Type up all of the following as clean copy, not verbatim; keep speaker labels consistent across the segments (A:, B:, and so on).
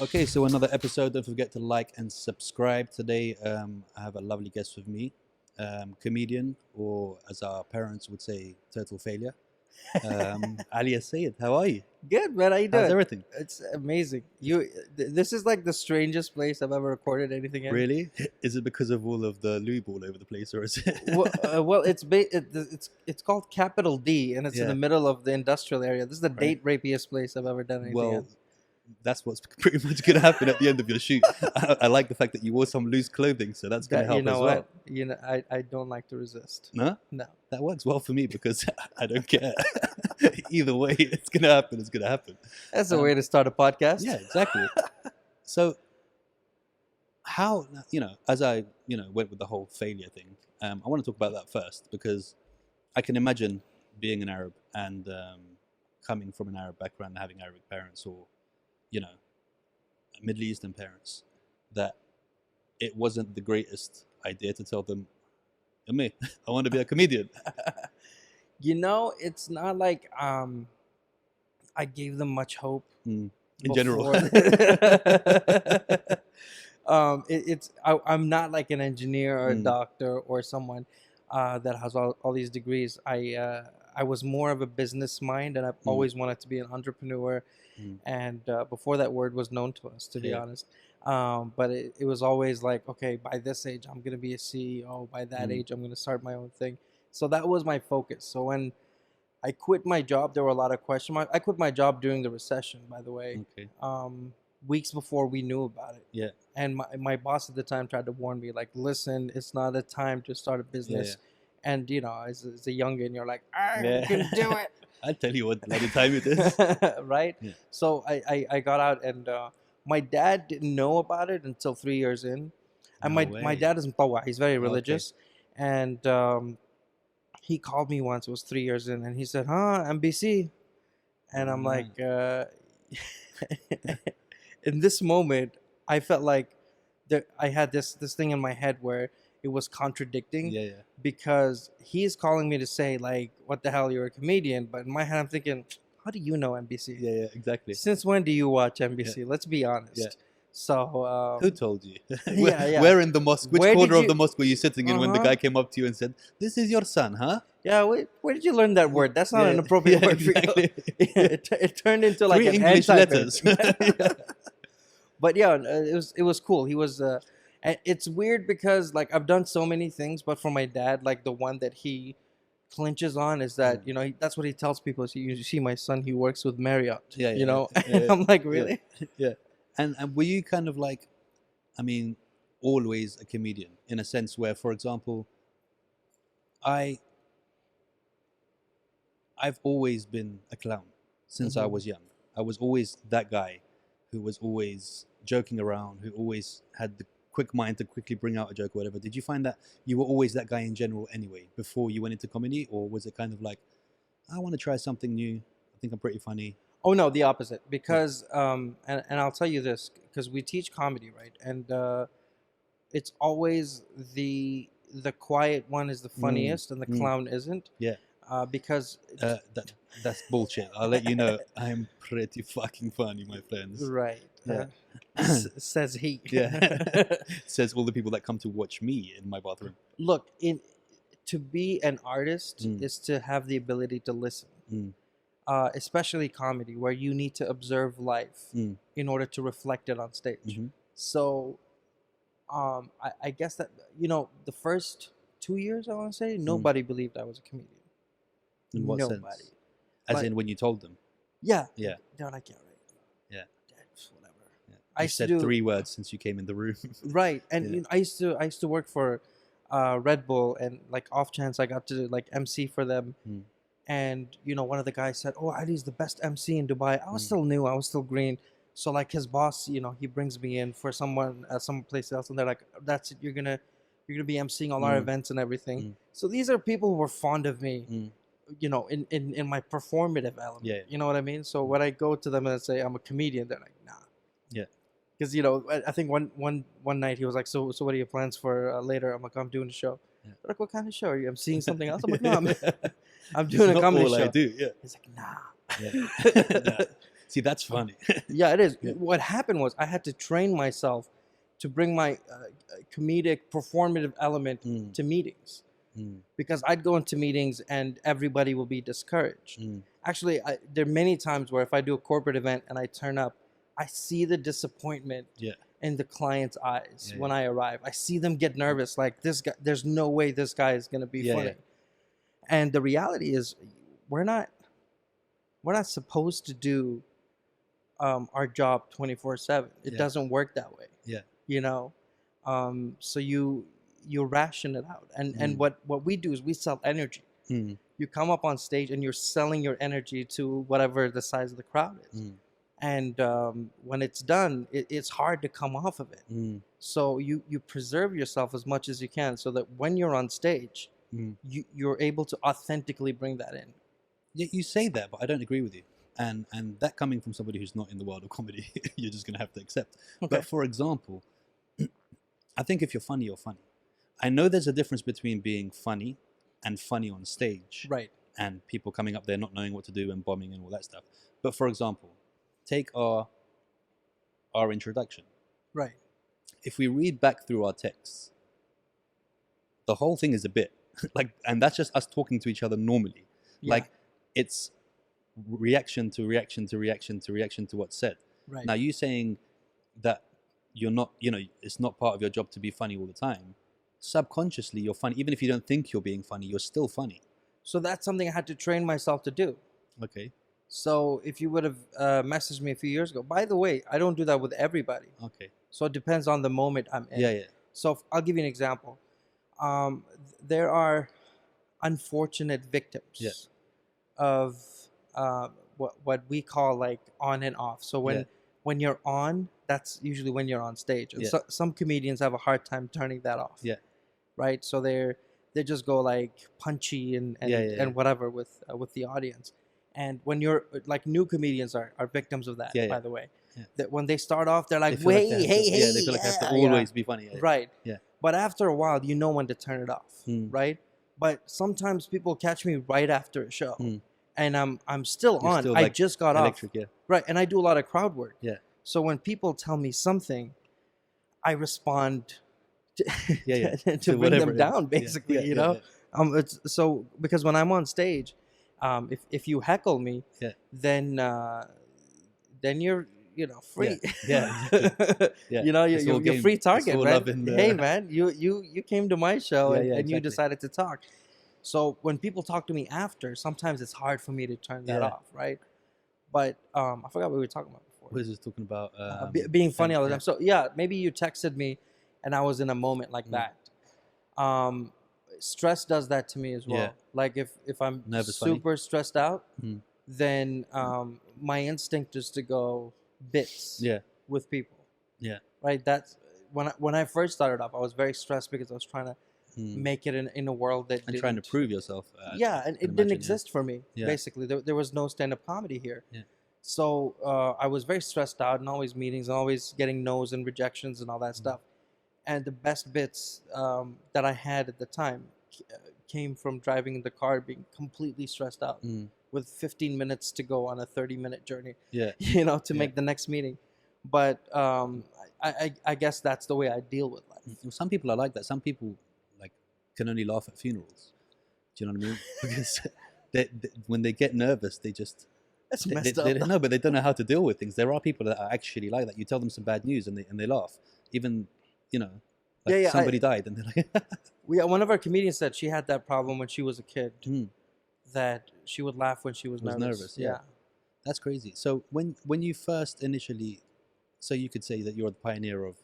A: Okay, so another episode. Don't forget to like and subscribe. Today, I have a lovely guest with me, comedian, or as our parents would say, total failure. Alias Sayed, how are you?
B: Good, man. How you
A: How's
B: doing?
A: everything?
B: It's amazing. This is like the strangest place I've ever recorded anything in.
A: Really? Is it because of all of the lube all over the place, or is it?
B: Well, it's called Capital D, and it's in
A: Yeah.
B: the middle of the industrial area. This is the
A: Right.
B: date rapiest place I've ever done anything
A: Well,
B: in.
A: that's what's pretty much going to happen at the end of your shoot. I like the fact that you wore some loose clothing, so that's going to
B: That,
A: help
B: you know
A: as well.
B: what? I don't like to resist.
A: No?
B: No.
A: That works well for me because I don't care. Either way, it's going to happen. It's going to happen.
B: That's a way to start a podcast.
A: Yeah, exactly. So, how, as I, went with the whole failure thing, I want to talk about that first because I can imagine being an Arab and coming from an Arab background, having Arabic parents or, Middle Eastern parents, that it wasn't the greatest idea to tell them, me, I want to be a comedian.
B: It's not like I gave them much hope.
A: In general.
B: I'm not like an engineer or a
A: Mm.
B: doctor or someone that has all these degrees. I was more of a business mind, and I've always wanted to be an entrepreneur.
A: Mm.
B: And before that word was known to us, to be
A: Yeah.
B: honest. But it was always like, okay, by this age, I'm gonna be a CEO. By that age, I'm gonna start my own thing. So that was my focus. So when I quit my job, there were a lot of question marks. I quit my job during the recession, by the way.
A: Okay.
B: Weeks before we knew about it.
A: Yeah.
B: And my boss at the time tried to warn me, like, listen, it's not a time to start a business. And, as a youngin', you're like,
A: Yeah.
B: you can do it.
A: I'll tell you what bloody time it is.
B: Right?
A: Yeah.
B: So I got out, and my dad didn't know about it until 3 years in. And
A: No
B: my
A: way.
B: dad is Mtawa. He's very
A: Okay.
B: religious. And he called me once. It was 3 years in. And he said, MBC. And I'm
A: Ah.
B: like, in this moment, I felt like I had this thing in my head where it was contradicting.
A: Yeah.
B: Because he's calling me to say, like, what the hell, you're a comedian. But in my head, I'm thinking, how do you know NBC?
A: Yeah, exactly.
B: Since when do you watch NBC? Let's be honest.
A: Yeah.
B: So
A: Who told you?
B: Yeah.
A: Where in the mosque? Which
B: Where
A: corner
B: did
A: of the
B: you-
A: mosque were you sitting in when the
B: Uh-huh.
A: guy came up to you and said, "This is your son, huh?"
B: yeah, where did you learn that word? That's not
A: Yeah,
B: an appropriate
A: yeah,
B: word for
A: exactly.
B: you. it turned into like
A: 3
B: an
A: English
B: anti-parent.
A: letters.
B: But yeah, it was cool. He was and it's weird because, like, I've done so many things, but for my dad, like, the one that he clinches on is that, that's what he tells people is, you see my son, he works with Marriott.
A: Yeah,
B: You know.
A: yeah.
B: I'm like, really?
A: Yeah. And were you kind of like, I mean, always a comedian in a sense where, for example, I've always been a clown since I
B: Mhm.
A: was young. I was always that guy who was always joking around, who always had the quick mind to quickly bring out a joke or whatever. Did you find that you were always that guy in general anyway, before you went into comedy? Or was it kind of like, I want to try something new. I think I'm pretty funny.
B: Oh no, the opposite. Because and I'll tell you this, because we teach comedy, right? And it's always the quiet one is the funniest, and the clown isn't.
A: Yeah.
B: Because
A: That's bullshit. I'll let you know. I'm pretty fucking funny, my friends.
B: right.
A: Yeah.
B: Says he.
A: Yeah. Says all the people that come to watch me in my bathroom.
B: Look, to be an artist
A: Mm.
B: is to have the ability to listen.
A: Mm.
B: Especially comedy, where you need to observe life
A: Mm.
B: in order to reflect it on stage.
A: Mhm.
B: So, I guess that the first 2 years, I want to say, nobody believed I was a comedian.
A: In what
B: Nobody.
A: sense? As
B: Like-
A: in when you told them.
B: Yeah.
A: Yeah.
B: They're like, yeah, right.
A: Yeah.
B: Whatever.
A: Yeah.
B: I
A: You
B: used to
A: said
B: do
A: 3 words since you came in the room.
B: right, and
A: Yeah.
B: I used to work for Red Bull, and like off chance I got to like MC for them.
A: Mm.
B: And one of the guys said, "Oh, Ali's the best MC in Dubai." I was still new, I was still green. So like his boss, he brings me in for someplace else, and they're like, "That's it. You're gonna be emceeing all our
A: Mm.
B: events and everything."
A: Mm.
B: So these are people who were fond of me,
A: Mm.
B: in my performative element.
A: Yeah.
B: You know what I mean? So when I go to them and say I'm a comedian, they're like, "Nah."
A: Yeah.
B: Because I think one night he was like, "So what are your plans for later?" I'm like, "I'm doing a show."
A: Yeah.
B: They're like, "What kind of show? Are you emceeing something else?" I'm like, "No, I'm
A: It's
B: doing a
A: not
B: comedy
A: all
B: show."
A: I do. Yeah.
B: He's like, "Nah."
A: Yeah. See, that's funny.
B: Yeah, it is.
A: Yeah.
B: What happened was I had to train myself to bring my comedic, performative element
A: Mm,
B: to meetings,
A: mm,
B: because I'd go into meetings and everybody will be discouraged.
A: mm.
B: Actually, there are many times where if I do a corporate event and I turn up, I see the disappointment
A: Yeah.
B: in the client's eyes
A: Yeah,
B: when
A: yeah.
B: I arrive. I see them get nervous, like this guy. There's no way this guy is gonna be
A: Yeah,
B: funny.
A: yeah.
B: And the reality is, we're not we're not supposed to do our job 24/7. It
A: Yeah.
B: doesn't work that way.
A: Yeah.
B: You know, so you ration it out, and
A: Mm.
B: what we do is we sell energy.
A: Mm,
B: You come up on stage and you're selling your energy to whatever the size of the crowd is.
A: mm,
B: And when it's done, it's hard to come off of it.
A: mm,
B: So you preserve yourself as much as you can, so that when you're on stage,
A: mm.
B: you're able to authentically bring that in.
A: Yeah, you say that, but I don't agree with you. And that coming from somebody who's not in the world of comedy, you're just gonna have to accept.
B: Okay.
A: But for example, I think if you're funny, you're funny. I know there's a difference between being funny and funny on stage,
B: Right.
A: and people coming up there not knowing what to do and bombing and all that stuff. But for example, take our introduction.
B: Right.
A: If we read back through our texts, the whole thing is a bit like, and that's just us talking to each other normally.
B: Yeah.
A: Like, it's reaction to reaction to reaction to reaction to what's said.
B: Right.
A: Now, you saying that you're not, it's not part of your job to be funny all the time. Subconsciously, you're funny. Even if you don't think you're being funny, you're still funny.
B: So that's something I had to train myself to do.
A: Okay.
B: So if you would have messaged me a few years ago, by the way, I don't do that with everybody.
A: Okay.
B: So it depends on the moment I'm in.
A: Yeah, yeah.
B: So I'll give you an example. There are unfortunate victims
A: Yeah.
B: of what we call like on and off. So when you're on, that's usually when you're on stage. And
A: Yeah.
B: some comedians have a hard time turning that off.
A: Yeah.
B: Right. So they just go like punchy and
A: Yeah.
B: whatever with the audience. And when you're like, new comedians are victims of that,
A: Yeah,
B: by
A: yeah.
B: the way.
A: Yeah.
B: That when they start off, they're
A: They
B: like,
A: feel like
B: wait,
A: they have
B: hey,
A: to,
B: hey,
A: yeah, they feel like they have to
B: yeah,
A: always be funny. Yeah.
B: right.
A: Yeah.
B: But after a while, you know when to turn it off, right? But sometimes people catch me right after a show, and I'm still
A: You're
B: on.
A: still,
B: I
A: like,
B: just got
A: electric,
B: off,
A: yeah.
B: right? And I do a lot of crowd work.
A: Yeah.
B: So when people tell me something, I respond to,
A: Yeah.
B: to
A: To
B: bring
A: whatever
B: them
A: it is.
B: down,
A: Yeah,
B: basically.
A: yeah,
B: You
A: yeah,
B: know, it's so, because when I'm on stage, if you heckle me,
A: Yeah.
B: then you're free.
A: Yeah, exactly. Yeah.
B: You know,
A: It's all
B: you're
A: game.
B: free
A: It's
B: target,
A: all
B: right?
A: love in the-
B: Hey man, you came to my show,
A: Yeah,
B: and,
A: yeah,
B: and you
A: exactly.
B: decided to talk. So when people talk to me after, sometimes it's hard for me to turn that
A: Yeah.
B: off, right? But I forgot what we were talking about before.
A: What is this talking about?
B: Being funny all the
A: yeah.
B: time. So yeah, maybe you texted me, and I was in a moment like that. Stress does that to me as well.
A: Yeah.
B: Like if I'm
A: Nervous funny?
B: super stressed out,
A: Mm.
B: then my instinct is to go bits
A: Yeah.
B: with people.
A: Yeah.
B: Right. That's when I first started off, I was very stressed because I was trying to make it in a world that
A: And trying to
B: didn't-
A: prove yourself.
B: yeah, and
A: can
B: it didn't
A: imagine, yeah.
B: exist for me.
A: Yeah.
B: Basically, there was no stand-up comedy here.
A: Yeah.
B: So I was very stressed out, and always meetings, and always getting no's and rejections and all that stuff. And the best bits that I had at the time came from driving in the car, being completely stressed out, with 15 minutes to go on a 30-minute journey.
A: Yeah.
B: To make the next meeting. But I guess that's the way I deal with life.
A: Well, some people are like that. Some people like can only laugh at funerals. Do you know what I mean? Because when they get nervous, they just
B: That's
A: they,
B: messed
A: they,
B: up.
A: no, but they don't know how to deal with things. There are people that are actually like that. You tell them some bad news and they laugh. Even like somebody died and they're like,
B: One of our comedians said she had that problem when she was a kid.
A: Mm.
B: That she would laugh when she was nervous.
A: Yeah. That's crazy. So when you first initially, so you could say that you're the pioneer of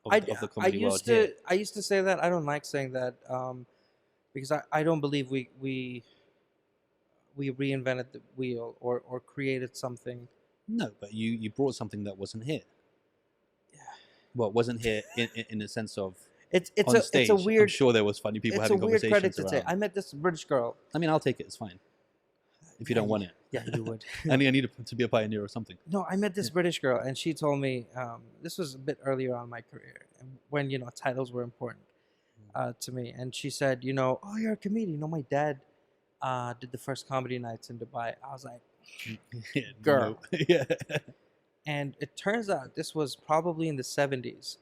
A: the comedy world here.
B: I used to say that. I don't like saying that because I don't believe we reinvented the wheel or created something.
A: No, but you brought something that wasn't here. Yeah. Well, wasn't here in a sense of
B: It's
A: on stage.
B: it's a weird.
A: I'm sure there was funny people
B: It's a
A: having
B: weird
A: conversations
B: credit to say.
A: around.
B: I met this British girl.
A: I mean, I'll take it. It's fine. If you don't want it.
B: Yeah, you would.
A: I need to be a pioneer or something.
B: No, I met this British girl, and she told me this was a bit earlier on in my career, when titles were important to me. And she said, oh, you're a comedian. My dad did the first comedy nights in Dubai. I was like,
A: Yeah,
B: girl.
A: no. Yeah.
B: And it turns out this was probably in the 70s.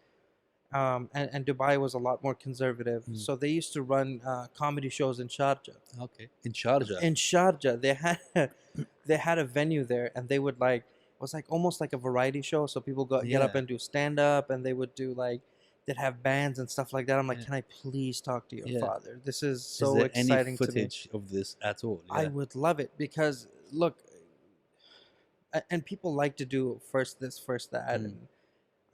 B: And Dubai was a lot more conservative.
A: Mm.
B: So they used to run comedy shows in Sharjah.
A: Okay. In Sharjah.
B: In Sharjah, they had a venue there, and they would like it was like almost like a variety show. So people get up
A: Yeah.
B: and do stand up, and they would do like they'd have bands and stuff like that. I'm like,
A: Yeah.
B: can I please talk to your
A: Yeah.
B: father? This is
A: Is
B: so
A: there any
B: exciting to me.
A: footage of this at all?
B: I
A: Yeah.
B: would love it because look, and people like to do first this, first that,
A: Mm.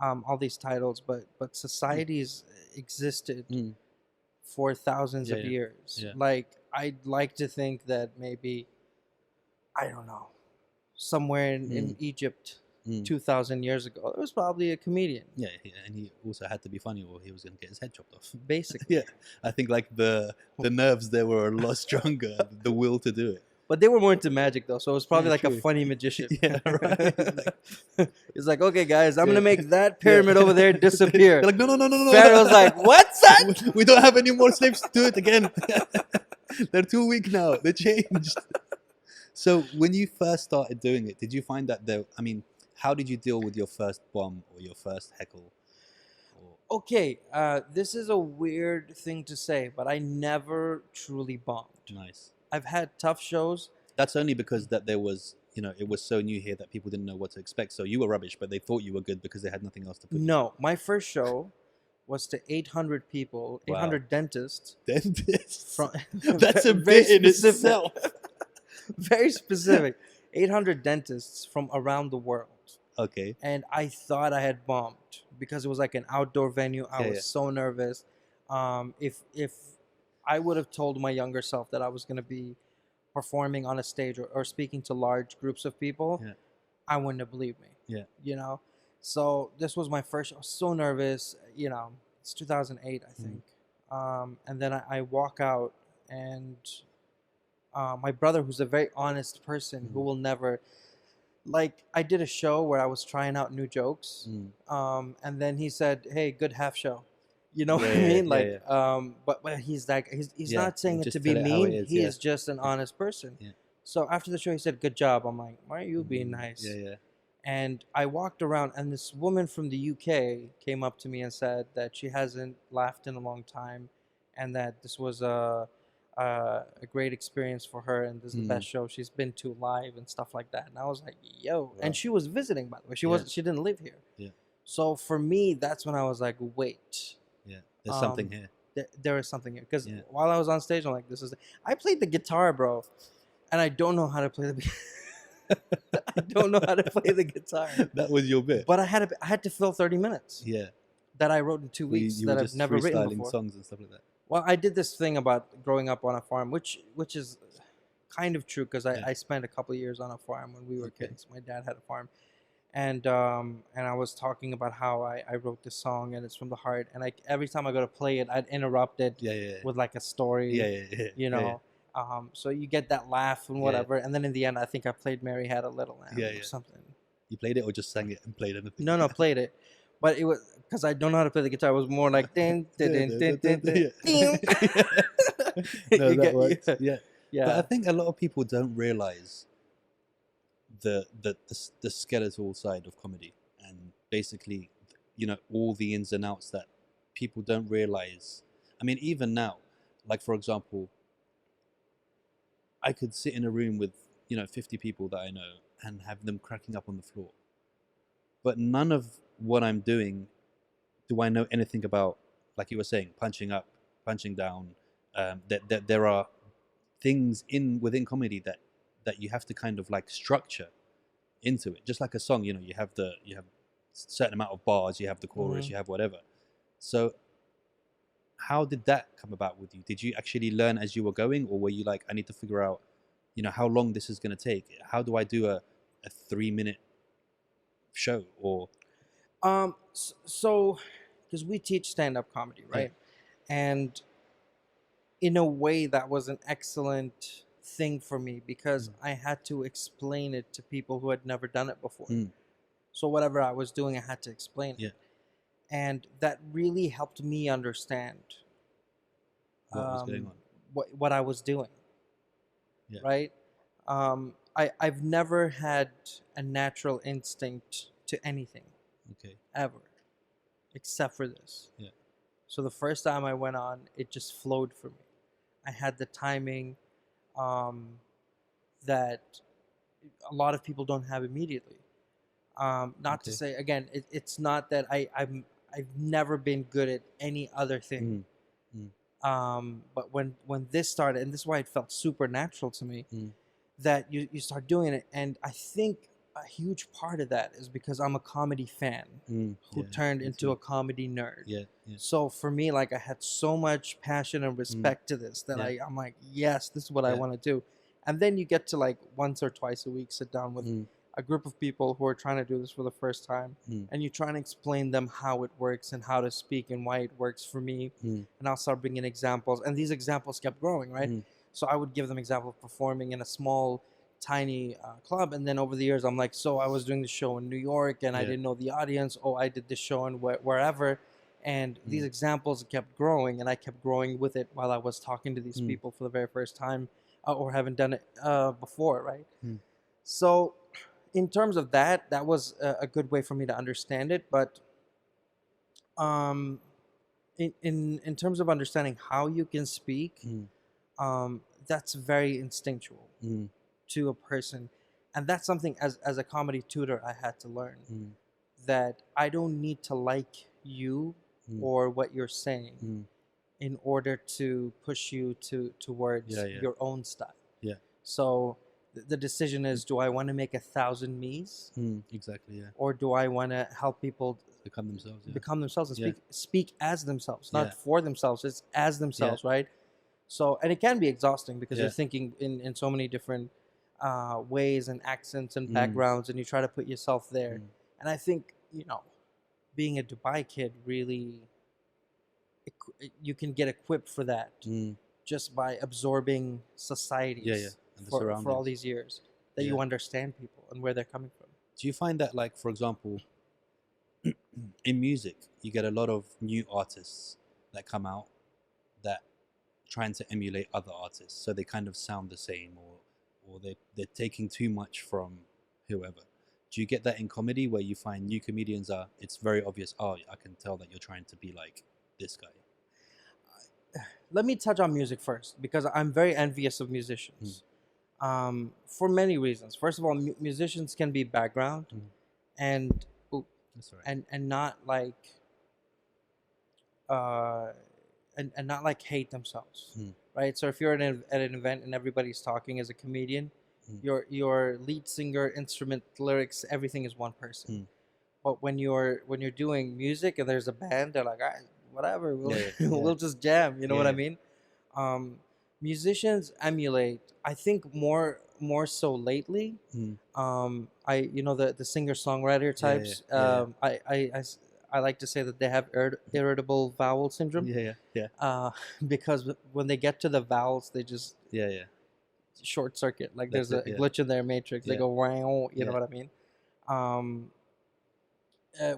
B: and all these titles, but societies existed
A: Mm.
B: for thousands
A: Yeah,
B: of
A: yeah.
B: years.
A: Yeah.
B: Like I'd like to think that maybe I don't know somewhere in Egypt
A: Mm.
B: 2,000 years ago there was probably a comedian,
A: Yeah, and he also had to be funny, or he was going to get his head chopped off.
B: basically.
A: Yeah, I think like the nerves there were a lot stronger, the will to do it.
B: But they were more into magic though, so it was probably
A: Yeah,
B: like a
A: true.
B: funny magician.
A: Yeah, right.
B: It's like, okay, guys, I'm
A: Yeah.
B: gonna make that pyramid over there disappear.
A: They're like, no.
B: Pharaoh's like, what's that?
A: We don't have any more slaves to do it again. They're too weak now. They changed. So when you first started doing it, did you find that there? I mean, how did you deal with your first bomb or your first heckle? Or,
B: Okay, this is a weird thing to say, but I never truly bombed.
A: nice.
B: I've had tough shows.
A: That's only because that there was, it was so new here that people didn't know what to expect. So you were rubbish, but they thought you were good because they had nothing else to put.
B: No, my first show was to 800 people,
A: Wow.
B: 800 dentists.
A: Dentists.
B: From,
A: That's a
B: very
A: bit in
B: specific.
A: itself.
B: Very specific. 800 dentists from around the world.
A: Okay.
B: And I thought I had bombed because it was like an outdoor venue. I was so nervous. If I would have told my younger self that I was going to be performing on a stage or speaking to large groups of people,
A: Yeah.
B: I wouldn't have believed me.
A: Yeah.
B: You know? So this was my first. I was so nervous. It's 2008, I think. And then I walk out, and my brother, who's a very honest person, who will never. Like, I did a show where I was trying out new jokes, and then he said, "Hey, good half show." You know what I mean? Like, but he's like, he's not saying it
A: just
B: to be
A: tell it how
B: mean.
A: it is,
B: He
A: yeah.
B: is just an honest person.
A: Yeah.
B: So after the show, he said, "Good job." I'm like, "Why are you being nice?"
A: Yeah.
B: And I walked around, and this woman from the UK came up to me and said that she hasn't laughed in a long time, and that this was a great experience for her, and this is the best show she's been to live and stuff like that. And I was like, yo.
A: Wow.
B: And she was visiting, by the way. She didn't live here.
A: Yeah.
B: So for me, that's when I was like, wait,
A: Yeah. There's something here.
B: there is something here. Because
A: Yeah.
B: while I was on stage, I'm like, I played the guitar, bro, and I don't know how to play the I don't know how to play the guitar.
A: That was your bit.
B: But I had to fill 30 minutes
A: Yeah.
B: that I wrote in 2 weeks
A: You
B: that
A: were
B: I've
A: just
B: never written
A: freestyling
B: before.
A: songs and stuff like that.
B: Well, I did this thing about growing up on a farm, which is kind of true because
A: Yeah.
B: I spent a couple of years on a farm when we were
A: Okay.
B: kids. My dad had a farm, and I was talking about how I wrote this song and it's from the heart. And every time I go to play it, I'd interrupt it
A: Yeah.
B: with like a story.
A: Yeah.
B: You know. So you get that laugh and whatever, and then in the end, I think I played "Mary Had a Little Lamb" or something.
A: You played it or just sang it and played anything?
B: No, played it, but it was because I don't know how to play the guitar. It was more like din din din din din din.
A: No, that works. Yeah.
B: Yeah.
A: But I think a lot of people don't realize the skeletal side of comedy, and basically, all the ins and outs that people don't realize. I mean, even now, like for example, I could sit in a room with 50 people that I know and have them cracking up on the floor, but none of what I'm doing do I know anything about. Like you were saying, punching up, punching down. That there are things within comedy that you have to kind of like structure into it, just like a song. You have a certain amount of bars, you have the chorus, you have whatever. So how did that come about with you? Did you actually learn as you were going, or were you like, I need to figure out how long this is going to take? How do I do a 3-minute show? Or
B: so because we teach stand-up comedy, right? And in a way, that was an excellent thing for me because I had to explain it to people who had never done it before. So whatever I was doing, I had to explain it. And that really helped me understand
A: what was going on?
B: what I was doing. Right? I've never had a natural instinct to anything
A: Okay.
B: ever, except for this.
A: Yeah.
B: So the first time I went on, it just flowed for me. I had the timing um, that a lot of people don't have immediately. Not to
A: Okay.
B: say again, it's not that I've never been good at any other thing.
A: Mm.
B: But when this started, and this is why it felt supernatural to me,
A: Mm.
B: that you start doing it, and I think a huge part of that is because I'm a comedy fan who
A: Yeah.
B: turned
A: Me
B: into
A: too.
B: a comedy nerd.
A: Yeah. Yeah.
B: So for me, like I had so much passion and respect to this that
A: Yeah.
B: I'm like, yes, this is what I
A: Yeah.
B: want to do. And then you get to like once or twice a week sit down with
A: Mm.
B: a group of people who are trying to do this for the first time,
A: Mm.
B: and you try and explain them how it works and how to speak and why it works for me.
A: Mm.
B: And I'll start bringing examples, and these examples kept growing, right?
A: Mm.
B: So I would give them example of performing in a small tiny club, and then over the years I'm like, so I was doing the show in New York and I
A: Yeah.
B: didn't know the audience. Oh, I did this show in wherever. And these examples kept growing, and I kept growing with it while I was talking to these people for the very first time, or haven't done it before, right? So in terms of that, that was a good way for me to understand it. But um, in terms of understanding how you can speak, that's very instinctual to a person, and that's something as a comedy tutor I had to learn, that I don't need to like you or what you're saying in order to push you towards
A: Yeah. Yeah.
B: your own style.
A: Yeah.
B: So the decision is, do I want to make 1,000 me's,
A: Exactly. Yeah.
B: or do I want to help people
A: Become themselves. Yeah.
B: become themselves and
A: Yeah.
B: speak as themselves,
A: Yeah.
B: not for themselves, it's as themselves, right? So, and it can be exhausting because
A: Yeah.
B: you're thinking in so many different ways and accents and backgrounds, and you try to put yourself there. And I think, being a Dubai kid, really, you can get equipped for that just by absorbing societies
A: And the
B: for all
A: surroundings.
B: these years, that you understand people and where they're coming from.
A: Do you find that, like, for example, in music, you get a lot of new artists that come out that trying to emulate other artists, so they kind of sound the same, or they're taking too much from whoever. Do you get that in comedy, where you find new comedians it's very obvious, oh, I can tell that you're trying to be like this guy?
B: Let me touch on music first, because I'm very envious of musicians, for many reasons. First of all, musicians can be background and
A: That's all right.
B: and not like and not like hate themselves, right? So if you're at an event and everybody's talking as a comedian, your lead singer, instrument, lyrics, everything is one person. But when you're doing music and there's a band, they're like, all right, whatever, we'll just jam. You know what I mean? Musicians emulate, I think, more so lately. The singer songwriter types. I like to say that they have irritable vowel syndrome. Because when they get to the vowels, they just short circuit. Like
A: That's
B: there's a glitch in their matrix. They go wow. You know what I mean?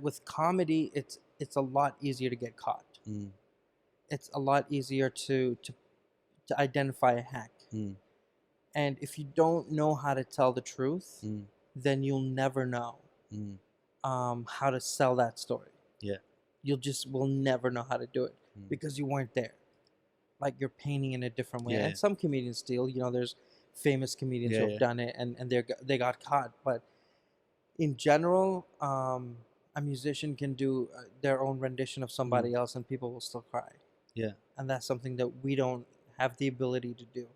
B: With comedy, it's a lot easier to get caught. It's a lot easier to identify a hack. And if you don't know how to tell the truth, then you'll never know how to sell that story. Will never know how to do it because you weren't there. Like you're painting in a different way. And some comedians still, there's famous comedians who have done it and they got caught. But in general, a musician can do their own rendition of somebody else and people will still cry. And that's something that we don't have the ability to do.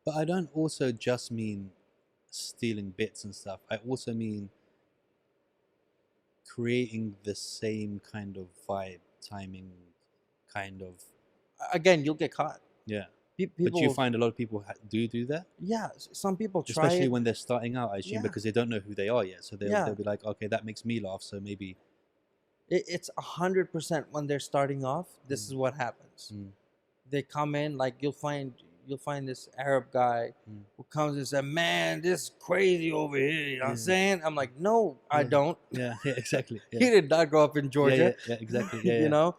A: But I don't also just mean stealing bits and stuff. I also mean creating the same kind of vibe, timing, kind of.
B: Again, you'll get caught.
A: But you find a lot of people do that?
B: Yeah, some people try
A: especially
B: it.
A: when they're starting out, I assume, because they don't know who they are yet. So they'll be like, okay, that makes me laugh, so maybe.
B: It's 100% when they're starting off, this is what happens. They come in, like you'll find this Arab guy who comes and says, man, this is crazy over here, you know what I'm saying? I'm like, no, I don't.
A: Yeah, exactly.
B: He did not grow up in Georgia.
A: Yeah, exactly.
B: You know?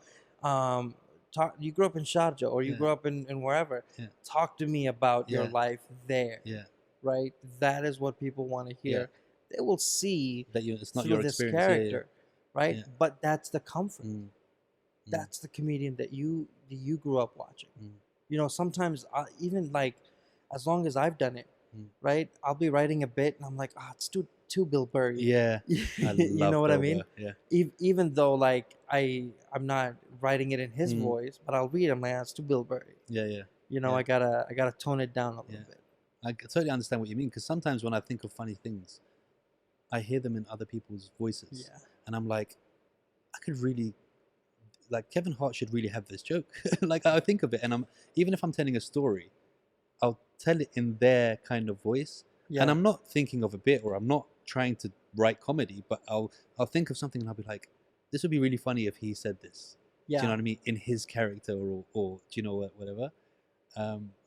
B: You grew up in Sharjah or you grew up in wherever. Talk to me about your life there. right? That is what people want to hear. They will see
A: That it's not
B: through
A: your
B: this
A: experience.
B: character, right?
A: Yeah.
B: But that's the comfort.
A: Mm.
B: That's the comedian that you grew up watching.
A: Mm.
B: You know, sometimes even like as long as I've done it,
A: Mm.
B: right? I'll be writing a bit and I'm like, ah, it's too Bill Burr.
A: Yeah. I
B: You know
A: love
B: what I
A: Bill
B: mean?
A: Burr. Yeah.
B: Even though like I'm not writing it in his
A: Mm.
B: voice, but I'll read. I'm like, ah, it's too Bill Burr.
A: Yeah. Yeah.
B: You know,
A: Yeah.
B: I gotta tone it down a little
A: Yeah.
B: bit.
A: I totally understand what you mean, because sometimes when I think of funny things, I hear them in other people's voices,
B: Yeah.
A: and I'm like, I could really, like, Kevin Hart should really have this joke. Like, I think of it, and even if I'm telling a story, I'll tell it in their kind of voice, and
B: Yeah.
A: I'm not thinking of a bit, or I'm not trying to write comedy, but I'll think of something and I'll be like, this would be really funny if he said this. Do you know
B: Yeah.
A: what I mean? In his character, or do you know what, whatever.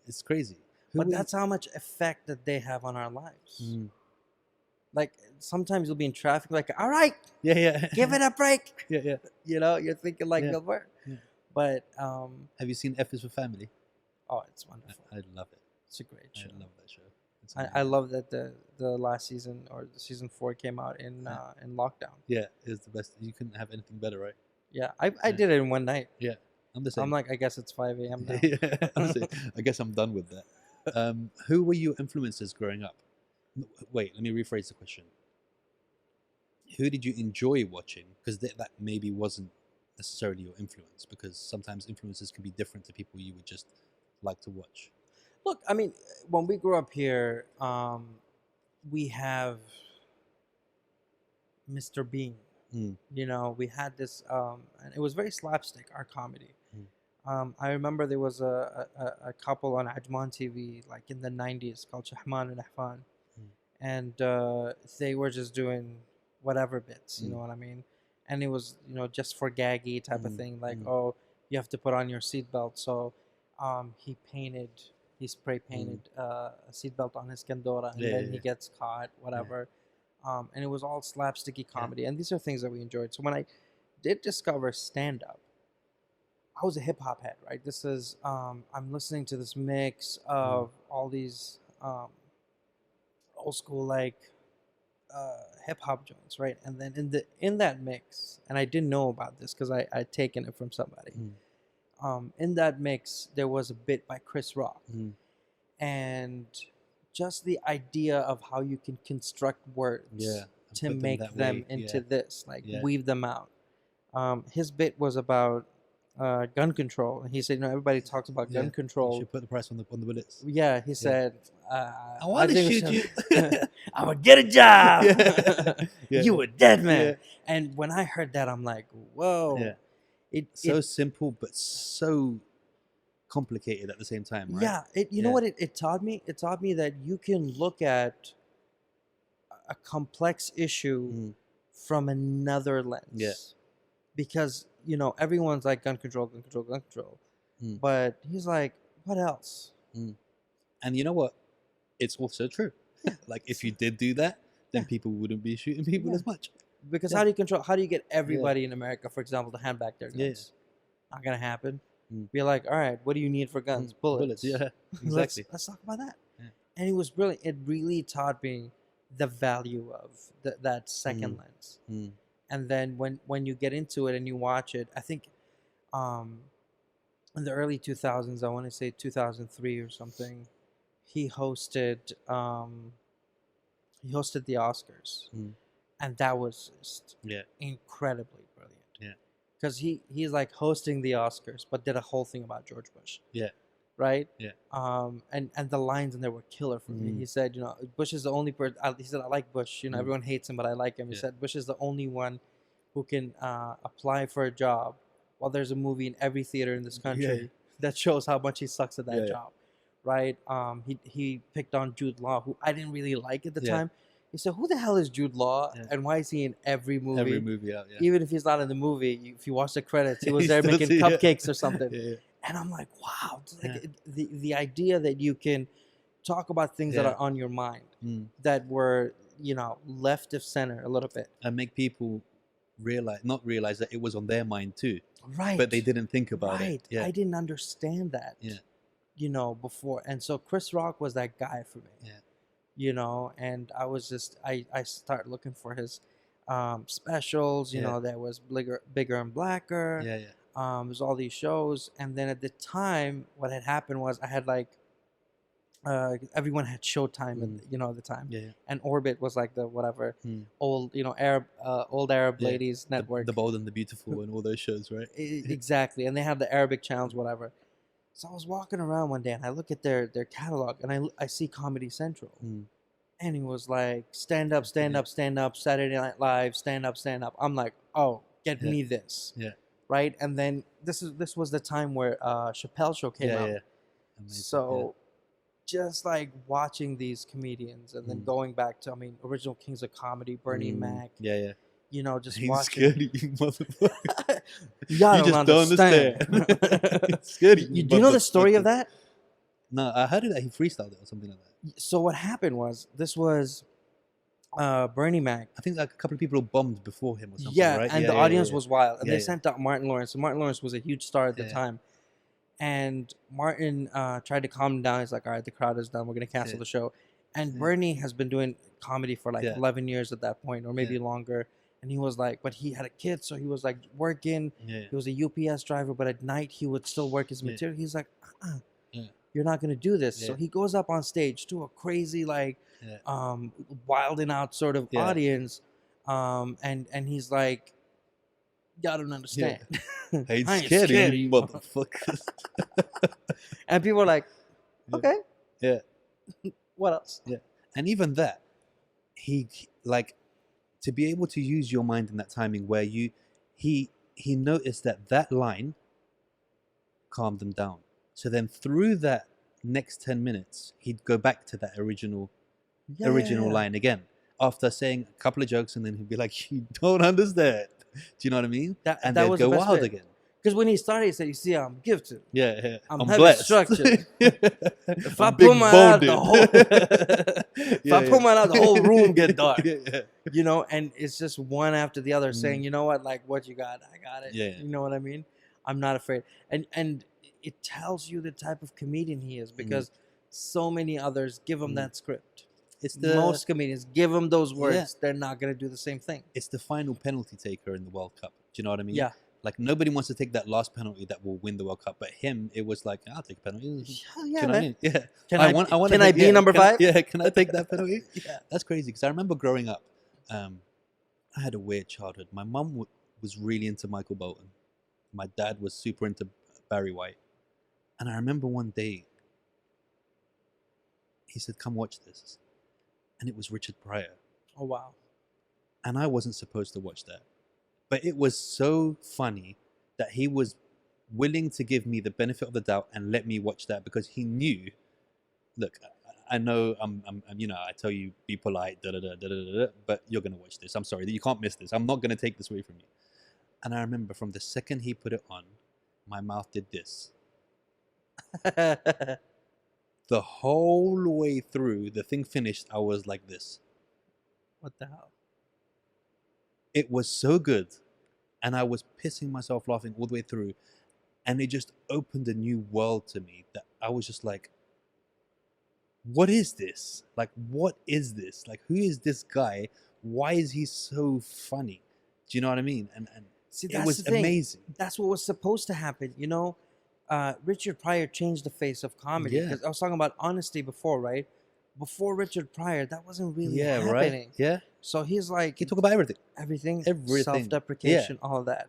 A: It's crazy. Who
B: But
A: were
B: that's how much effect that they have on our lives.
A: Mm.
B: Like sometimes you'll be in traffic, like, all right,
A: Yeah, yeah.
B: give it a break.
A: Yeah, yeah.
B: You know, you're thinking like
A: Yeah.
B: Bill Burr.
A: Yeah.
B: But
A: Have you seen F is for Family?
B: oh, it's wonderful.
A: I love it.
B: It's a great
A: I
B: show.
A: love that show. It's
B: I
A: amazing.
B: love that the last season or the season 4 came out in lockdown.
A: Yeah, it's the best. You couldn't have anything better, right?
B: Yeah, I
A: Yeah.
B: did it in one night.
A: Yeah, I'm the same.
B: I'm like, I guess it's 5 a.m. now.
A: Yeah, honestly, I guess I'm done with that. Who were your influences growing up? Wait, let me rephrase the question. Who did you enjoy watching? Because that maybe wasn't necessarily your influence, because sometimes influences can be different to people you would just like to watch.
B: Look, I mean, when we grew up here, we have Mr. Bean.
A: Mm.
B: You know, we had this, and it was very slapstick, our comedy.
A: Mm.
B: I remember there was a couple on Ajman TV, like in the 90s, called Shahman and Ahfan.
A: Mm.
B: And they were just doing whatever bits, you
A: Mm.
B: know what I mean? And it was, you know, just for gaggy type of
A: Mm.
B: thing, like,
A: Mm.
B: oh, you have to put on your seatbelt. So he spray painted a seatbelt on his Kendora, and
A: Yeah,
B: then
A: yeah,
B: he
A: yeah.
B: gets caught, whatever. And it was all slapsticky comedy. And these are things that we enjoyed. So when I did discover stand up, I was a hip hop head, right? This is, I'm listening to this mix of all these old school, like, hip hop joints, right? And then in that mix, and I didn't know about this because I'd taken it from somebody. In that mix, there was a bit by Chris Rock,
A: Mm.
B: and just the idea of how you can construct words
A: Yeah, and
B: to
A: put them
B: make
A: that
B: them
A: way,
B: into
A: yeah.
B: this, like
A: Yeah.
B: weave them out. His bit was about gun control, and he said, you know, everybody talks about
A: Yeah,
B: gun
A: You
B: control.
A: should put the price on the bullets.
B: Yeah, he said,
A: I want to
B: think we
A: shoot you.
B: I would get a job.
A: Yeah.
B: You a dead man.
A: Yeah.
B: And when I heard that, I'm like, whoa.
A: Yeah.
B: It,
A: So
B: it
A: simple, but so complicated at the same time, right?
B: yeah, you know
A: Yeah.
B: what it taught me? It taught me that you can look at a complex issue
A: Mm.
B: from another lens.
A: Yeah.
B: Because, you know, everyone's like gun control, gun control, gun control.
A: Mm.
B: But he's like, what else?
A: And you know what? It's also true. Like, if you did do that, then
B: Yeah.
A: people wouldn't be shooting people
B: Yeah.
A: as much.
B: Because
A: Yeah.
B: how do you get everybody in America, for example, to hand back their
A: Yeah.
B: guns? Not gonna happen.
A: Mm.
B: Be like, all right, what do you need for guns? Bullets.
A: Yeah,
B: Let's
A: exactly.
B: talk about that.
A: Yeah.
B: And it was brilliant. It really taught me the value of that second lens.
A: Mm.
B: And then when you get into it and you watch it, I think in the early 2000s, I want to say 2003 or something, he hosted the Oscars.
A: Mm.
B: And that was just
A: Yeah.
B: incredibly brilliant.
A: Yeah.
B: Because he's like hosting the Oscars, but did a whole thing about George Bush.
A: Yeah.
B: Right.
A: Yeah.
B: And the lines in there were killer for me.
A: Mm.
B: He said, you know, Bush is the only person. He said, I like Bush. You know,
A: Mm.
B: everyone hates him, but I like him. He
A: Yeah.
B: said, Bush is the only one who can apply for a job while there's a movie in every theater in this country that shows how much he sucks at that
A: Yeah.
B: job. Right. He picked on Jude Law, who I didn't really like at the
A: Yeah.
B: time. He said, who the hell is Jude Law,
A: Yeah.
B: and why is he in every movie?
A: Every movie out, yeah.
B: Even if he's not in the movie, if you watch the credits, he was
A: You
B: there
A: still
B: making
A: see- yeah.
B: cupcakes or something.
A: Yeah.
B: And I'm like, wow, it's like
A: Yeah.
B: the idea that you can talk about things that
A: Yeah.
B: are on your mind
A: Mm.
B: that were, you know, left of center a little bit.
A: And make people not realize that it was on their mind too,
B: Right.
A: but they didn't think about
B: right.
A: it. Yeah.
B: I didn't understand that.
A: Yeah.
B: You know, before. And so Chris Rock was that guy for me.
A: Yeah.
B: you know, and I was just I start looking for his specials, you
A: Yeah.
B: know, that was bigger and blacker.
A: Yeah. Yeah.
B: There's all these shows, and then at the time, what had happened was I had like everyone had Showtime,
A: Mm.
B: you know, at the time,
A: Yeah. Yeah.
B: and Orbit was like the whatever
A: Mm.
B: old, you know, old Arab
A: Yeah.
B: ladies network.
A: The Bold and the Beautiful and all those shows, right?
B: Exactly, and they have the Arabic channels, whatever. So I was walking around one day and I look at their catalog and I see Comedy Central,
A: Mm.
B: and it was like stand up, stand
A: Yeah.
B: up, stand up, Saturday Night Live, stand up, stand up. I'm like, oh, get
A: Yeah.
B: me this,
A: Yeah.
B: right? And then this was the time where Chappelle Show came
A: Yeah.
B: out.
A: Yeah. Amazing.
B: So just like watching these comedians and then
A: Mm.
B: going back to, I mean, original Kings of Comedy, Bernie Mac,
A: Yeah. Yeah.
B: you know, just
A: He's
B: watching.
A: scary, you motherfucker.
B: Y'all
A: You
B: don't
A: just don't
B: understand.
A: understand. Scary,
B: You do you know the story of
A: motherfucker.
B: that?
A: No, I heard it that he freestyled it or something like that.
B: So what happened was this was Bernie Mac.
A: I think like a couple of people bombed before him or something,
B: Yeah,
A: right?
B: and
A: Yeah,
B: the
A: yeah,
B: audience
A: yeah,
B: was wild, and
A: yeah,
B: they
A: yeah.
B: sent out Martin Lawrence. And Martin Lawrence was a huge star at the
A: Yeah.
B: time. And Martin tried to calm him down. He's like, "All right, the crowd is done. We're gonna cancel
A: Yeah.
B: the show." And
A: Yeah.
B: Bernie has been doing comedy for like
A: Yeah.
B: 11 years at that point, or maybe
A: Yeah.
B: longer. And he was like, but he had a kid, so he was like working.
A: Yeah.
B: He was a UPS driver, but at night he would still work his
A: Yeah.
B: material. He's like,
A: Yeah.
B: you're not gonna do this. So
A: Yeah.
B: he goes up on stage to a crazy, like,
A: Yeah.
B: wilding out sort of
A: Yeah.
B: audience, and he's like, y'all don't understand.
A: I ain't
B: I ain't
A: scared of
B: scared
A: you,
B: of you,
A: motherfuckers.
B: And people are like,
A: Yeah.
B: okay,
A: Yeah.
B: what else?
A: And even that, he like to be able to use your mind in that timing where he noticed that line calmed them down. So then through that next 10 minutes, he'd go back to that original
B: Yeah,
A: line again after saying a couple of jokes, and then he'd be like, "You don't understand." Do you know what I mean?
B: That
A: And
B: that
A: they'd
B: was
A: go
B: the best
A: wild
B: bit.
A: again.
B: Because when he started, he said, "You see, I'm gifted.
A: Yeah, yeah.
B: I'm
A: I'm
B: heavy
A: blessed.
B: structured. If I
A: I'm
B: put mine out, the
A: big-boned.
B: whole if I put mine out, the whole room get dark."
A: Yeah, yeah.
B: You know, and it's just one after the other saying,
A: Mm.
B: you know what, like what you got, I got it.
A: Yeah.
B: You know what I mean? I'm not afraid. And it tells you the type of comedian he is, because so many others give him
A: Mm.
B: that script.
A: It's the
B: Most comedians give him those words.
A: Yeah.
B: They're not gonna do the same thing.
A: it's the final penalty taker in the World Cup. Do you know what I mean?
B: Yeah.
A: Like nobody wants to take that last penalty that will win the World Cup, but him, it was like, I'll take a penalty.
B: Hell
A: Do
B: yeah,
A: you know what I
B: man.
A: mean? Yeah.
B: Can
A: wanna
B: I
A: take-
B: be
A: yeah,
B: number
A: can-
B: 5?
A: Yeah, can I take that penalty?
B: Yeah.
A: That's crazy because I remember growing up, I had a weird childhood. My mum was really into Michael Bolton. My dad was super into Barry White. And I remember one day, he said, "Come watch this." And it was Richard Pryor.
B: Oh wow.
A: And I wasn't supposed to watch that. But it was so funny that he was willing to give me the benefit of the doubt and let me watch that because he knew, look, I know I'm I tell you be polite, but you're gonna watch this. I'm sorry, you can't miss this. I'm not gonna take this away from you. And I remember from the second he put it on, my mouth did this. The whole way through, the thing finished, I was like this.
B: What the hell?
A: It was so good. And I was pissing myself laughing all the way through. And it just opened a new world to me that I was just like, what is this? Like, what is this? Like, who is this guy? Why is he so funny? Do you know what I mean? And
B: See,
A: it
B: that's
A: was
B: the thing.
A: amazing.
B: That's what was supposed to happen. You know, Richard Pryor changed the face of comedy.
A: Yeah.
B: Because I was talking about honesty before, right? Before Richard Pryor, that wasn't really
A: Yeah,
B: happening.
A: right? Yeah.
B: So he's like,
A: He talk about everything.
B: everything,
A: Everything.
B: self-deprecation, all of that.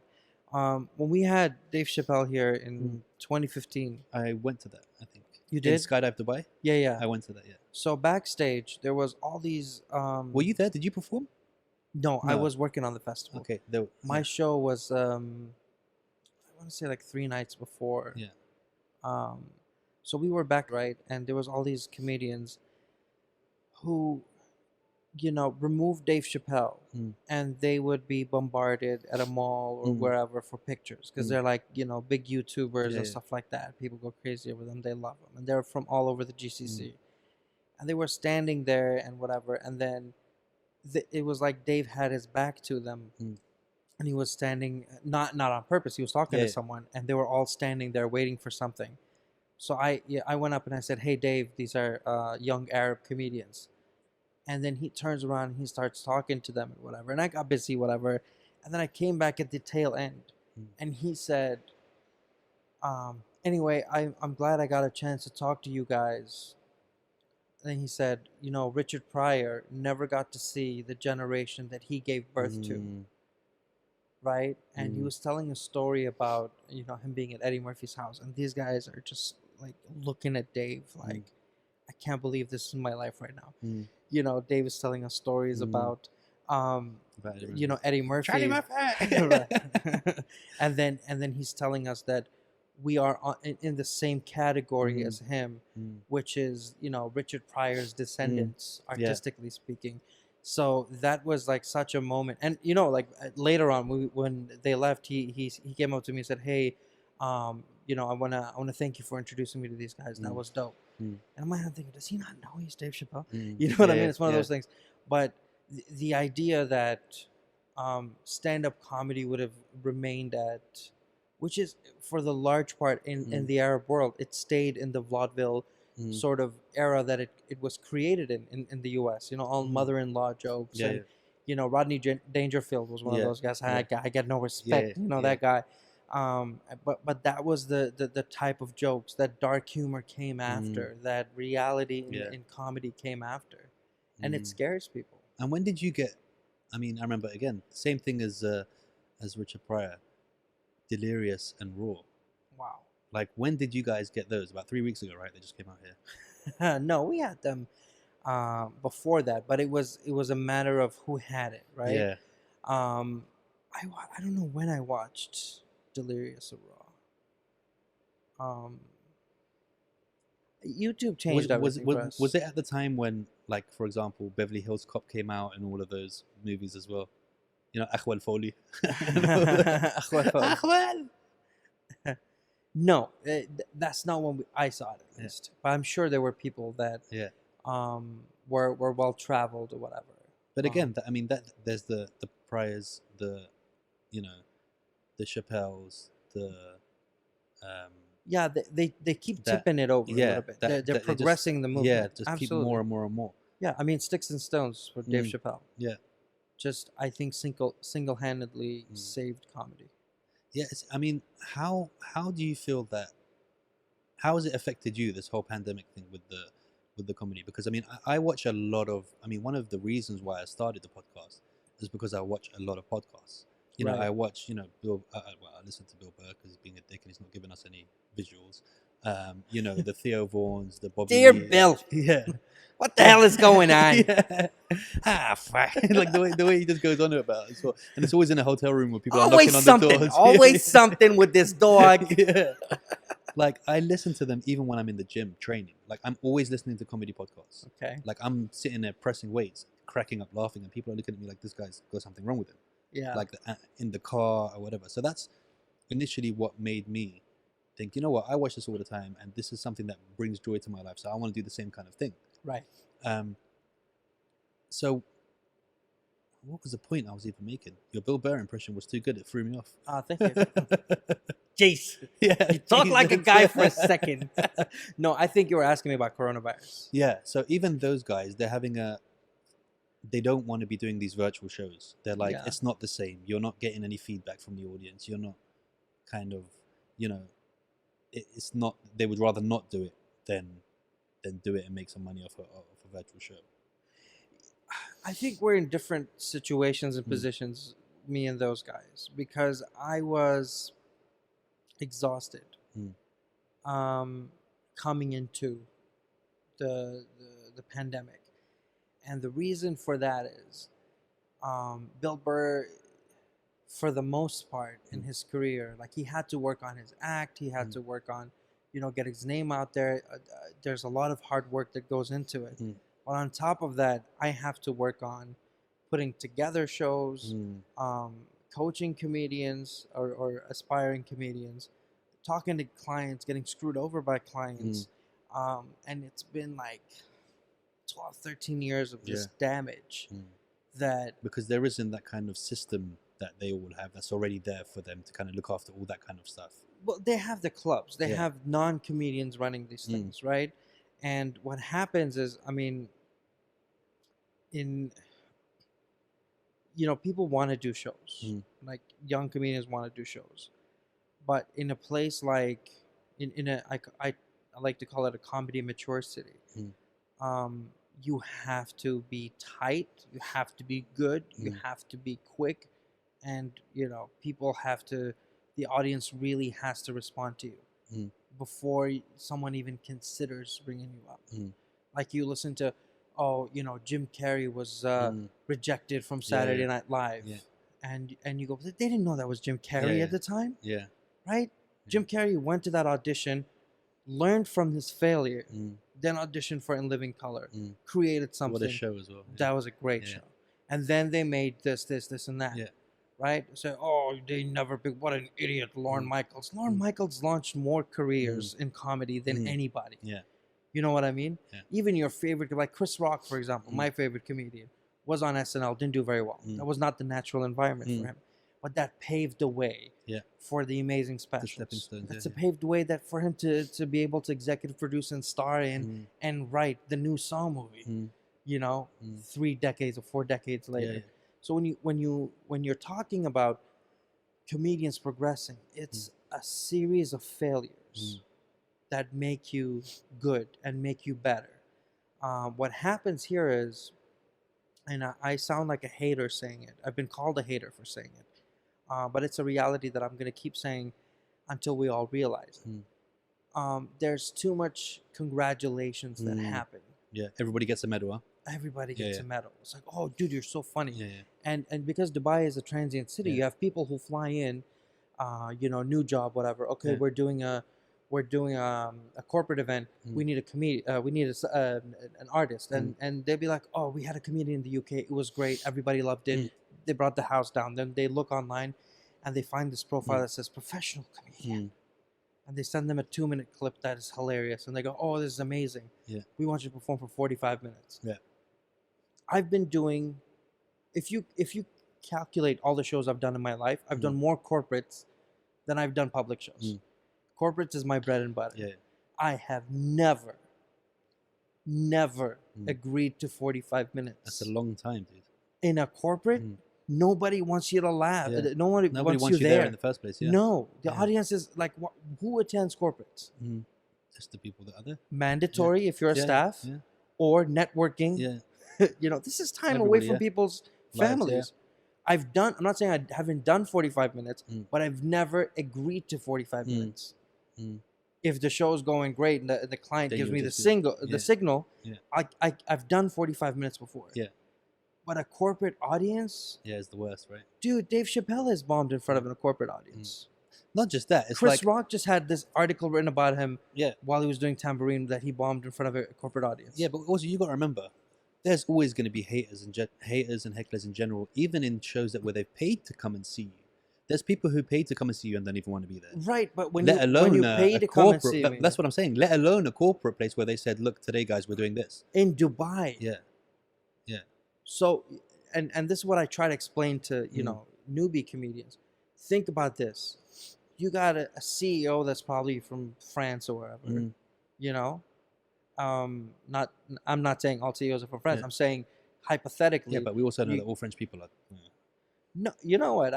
B: When we had Dave Chappelle here in 2015,
A: I went to that, I think.
B: you
A: In
B: did?
A: Skydive Dubai?
B: Yeah.
A: I went to that, yeah.
B: So backstage, there was all these.
A: Were you there? Did you perform?
B: No, I
A: No.
B: was working on the festival.
A: Okay.
B: My show was, I want to say like 3 nights before.
A: Yeah.
B: So we were back, right? And there was all these comedians who, you know, removed Dave Chappelle,
A: Mm.
B: and they would be bombarded at a mall or
A: Mm.
B: wherever for pictures because
A: Mm.
B: they're like, you know, big YouTubers
A: Yeah,
B: and
A: yeah.
B: stuff like that. People go crazy over them. They love them, and they're from all over the GCC. And they were standing there and whatever, and then it was like Dave had his back to them.
A: Mm.
B: And he was standing, not on purpose. He was talking
A: Yeah,
B: to
A: yeah.
B: someone, and they were all standing there waiting for something. So I went up and I said, "Hey, Dave, these are young Arab comedians. And then he turns around and he starts talking to them and whatever. And I got busy, whatever. And then I came back at the tail end,
A: Mm.
B: and he said, anyway, I'm glad I got a chance to talk to you guys. And then he said, Richard Pryor never got to see the generation that he gave birth to,
A: Mm.
B: right? And he
A: Mm.
B: was telling a story about, him being at Eddie Murphy's house. And these guys are just like looking at Dave like, I can't believe this is my life right now.
A: Mm.
B: Dave is telling us stories about,
A: About Eddie
B: Eddie Murphy.
A: Charlie Murphy.
B: Right. and then he's telling us that we are in the same category as him, which is Richard Pryor's Descendants, artistically speaking. So that was like such a moment. And like later on, when they left, he came up to me and said, hey, I wanna thank you for introducing me to these guys. That was dope. And I'm thinking, does he not know he's Dave Chappelle? You know what I mean? It's one of those things. But the idea that stand-up comedy would have remained at, which is for the large part in the Arab world, it stayed in the vaudeville sort of era that it was created in the U.S. All mother-in-law jokes. And Rodney Dangerfield was one of those guys. I got no respect. That guy. But that was the type of jokes, that dark humor came after, that reality in comedy came after, and it scares people.
A: And when did you get? I mean, I remember again, same thing as Richard Pryor, Delirious and Raw.
B: Wow.
A: Like, when did you guys get those? About 3 weeks ago, right? They just came out here.
B: No, we had them before that, but it was a matter of who had it, right?
A: Yeah.
B: I don't know when I watched Delirious or Raw. YouTube changed everything for us.
A: Was it at the time when, like, for example, Beverly Hills Cop came out and all of those movies as well? Akhwal Foley.
B: Akhwal. No, that's not when I saw it, at least. But I'm sure there were people that were well traveled or whatever.
A: But again, there's the Pryors, the Chappelles, the
B: they keep tipping it over a little bit. They're progressing the movement.
A: Yeah, just
B: Absolutely.
A: keep more and more and more.
B: Yeah, Sticks and Stones for Dave Chappelle.
A: Yeah.
B: Just, I think, single-handedly saved comedy.
A: Yes, how do you feel that? How has it affected you, this whole pandemic thing with the comedy? Because I watch a lot of. One of the reasons why I started the podcast is because I watch a lot of podcasts.
B: Right.
A: I watch Bill. I listen to Bill Burr because he's being a dick and he's not giving us any visuals. The Theo Vaughns, the Bobby.
B: Dear Bill.
A: Yeah.
B: What the hell is going on?
A: Fuck. Like the way he just goes on about it as well. And it's always in a hotel room where people
B: always
A: are knocking on the doors.
B: Always something with this dog.
A: Yeah. Like, I listen to them even when I'm in the gym training. Like, I'm always listening to comedy podcasts.
B: Okay.
A: Like, I'm sitting there pressing weights, cracking up laughing, and people are looking at me like, this guy's got something wrong with him.
B: Yeah.
A: Like, in the car or whatever. So that's initially what made me think, you know what, I watch this all the time, and this is something that brings joy to my life, so I want to do the same kind of thing.
B: Right.
A: So what was the point I was even making? Your Bill Burr impression was too good. It threw me off.
B: Thank you. Jeez.
A: Yeah.
B: You talk like a guy for a second. No, I think you were asking me about coronavirus.
A: Yeah. So even those guys, they don't want to be doing these virtual shows. They're like, it's not the same. You're not getting any feedback from the audience. You're not kind of, it's not, they would rather not do it than do it and make some money off a virtual show.
B: I think we're in different situations and positions, me and those guys, because I was exhausted coming into the pandemic. And the reason for that is Bill Burr, for the most part in his career, like, he had to work on his act. He had to work on, get his name out there. There's a lot of hard work that goes into it. But on top of that, I have to work on putting together shows, coaching comedians or aspiring comedians, talking to clients, getting screwed over by clients. And it's been like 12, 13 years of just damage. That
A: because there isn't that kind of system that they all have that's already there for them to kind of look after all that kind of stuff.
B: Well, they have the clubs. They have non-comedians running these things, right? And what happens is, in people want to do shows,
A: Mm.
B: like young comedians want to do shows, but in a place like in a I like to call it a comedy mature city.
A: Mm.
B: um you have to be tight, you have to be good, you
A: Mm.
B: have to be quick, and people have to, the audience really has to respond to you
A: Mm.
B: before someone even considers bringing you up.
A: Mm.
B: Like you listen to, oh, Jim Carrey was
A: Mm.
B: rejected from
A: Yeah,
B: Saturday
A: yeah,
B: Night Live,
A: yeah,
B: and you go, they didn't know that was Jim
A: yeah,
B: Carrey
A: yeah,
B: at the time,
A: yeah.
B: right?
A: Yeah.
B: Jim Carrey went to that audition, learned from his failure,
A: Mm.
B: then auditioned for In Living Color,
A: Mm.
B: created
A: What a
B: something
A: show as well.
B: that was a great
A: Yeah.
B: show, and then they made this, and that.
A: Yeah.
B: Right? So, oh, they never picked. What an idiot, Lorne
A: Mm.
B: Michaels. Lorne
A: Mm.
B: Michaels launched more careers in comedy than
A: Mm.
B: anybody.
A: Yeah.
B: You know what I mean?
A: Yeah.
B: Even your favorite, like Chris Rock, for example,
A: Mm.
B: my favorite comedian, was on SNL, didn't do very well.
A: Mm.
B: That was not the natural environment for
A: Mm.
B: him. But that paved the way
A: Yeah.
B: for the amazing
A: stepping
B: specials.
A: stones,
B: That's
A: yeah,
B: a paved way that for him to be able to executive produce and star in
A: Mm.
B: and write the new Saw movie.
A: Mm. Mm.
B: 3 decades or 4 decades later.
A: Yeah.
B: So when you're talking about comedians progressing, it's a series of failures that make you good and make you better. What happens here is, and I sound like a hater saying it. I've been called a hater for saying it, but it's a reality that I'm going to keep saying until we all realize it. There's too much congratulations that happen.
A: Yeah. Everybody gets a medal, huh?
B: Everybody
A: Yeah,
B: gets
A: yeah.
B: a medal. It's like, oh, dude, you're so funny.
A: Yeah. Yeah.
B: And because Dubai is a transient city,
A: Yeah.
B: you have people who fly in, new job, whatever. Okay,
A: Yeah.
B: we're doing a corporate event. We need a comedian. We need an artist, and they'll be like, oh, we had a comedian in the UK. It was great. Everybody loved it. They brought the house down. Then they look online, and they find this profile that says professional comedian. And they send them a 2-minute clip that is hilarious, and they go, "Oh, this is amazing.
A: Yeah.
B: We want you to perform for 45 minutes."
A: Yeah.
B: I've been doing, if you calculate all the shows I've done in my life, I've done more corporates than I've done public shows. Corporates is my bread and butter.
A: Yeah.
B: I have never agreed to 45 minutes.
A: That's a long time, dude.
B: In a corporate, nobody wants you to laugh.
A: Yeah.
B: Nobody
A: wants
B: you
A: you there in the first place. Yeah.
B: No, the
A: Yeah.
B: audience is like, who attends corporates?
A: Just the people that are there.
B: Mandatory if you're a
A: Yeah.
B: staff,
A: Yeah.
B: or networking.
A: Yeah.
B: This is time away
A: Everybody,
B: from
A: yeah.
B: people's
A: Lives,
B: families. I'm not saying I haven't done 45 minutes,
A: Mm.
B: but I've never agreed to 45 minutes.
A: Mm.
B: If the show is going great and the client
A: Then
B: gives
A: you
B: me
A: just do it.
B: the
A: Yeah.
B: signal,
A: Yeah.
B: I've done 45 minutes before.
A: Yeah.
B: But a corporate audience,
A: Yeah, it's the worst, right?
B: dude, Dave Chappelle has bombed in front of a corporate audience.
A: Not just that. It's
B: Chris
A: like
B: Rock just had this article written about him
A: yeah,
B: while he was doing Tambourine that he bombed in front of a corporate audience.
A: yeah, but also you got to remember, there's always going to be haters and hecklers in general, even in shows where they've paid to come and see you. There's people who paid to come and see you and don't even want to be there.
B: Right, but when
A: Let alone
B: you pay
A: a
B: to come and
A: corporate.
B: see me,
A: That's what I'm saying. Let alone a corporate place where they said, "Look, today, guys, we're doing this."
B: in Dubai.
A: Yeah, yeah,
B: So, and this is what I try to explain to newbie comedians. Think about this: you got a CEO that's probably from France or wherever.
A: Mhm.
B: You know, I'm not saying all CEOs are from France.
A: Yeah.
B: I'm saying hypothetically.
A: yeah. But we also know
B: you-
A: that all French people are.
B: No, you know what?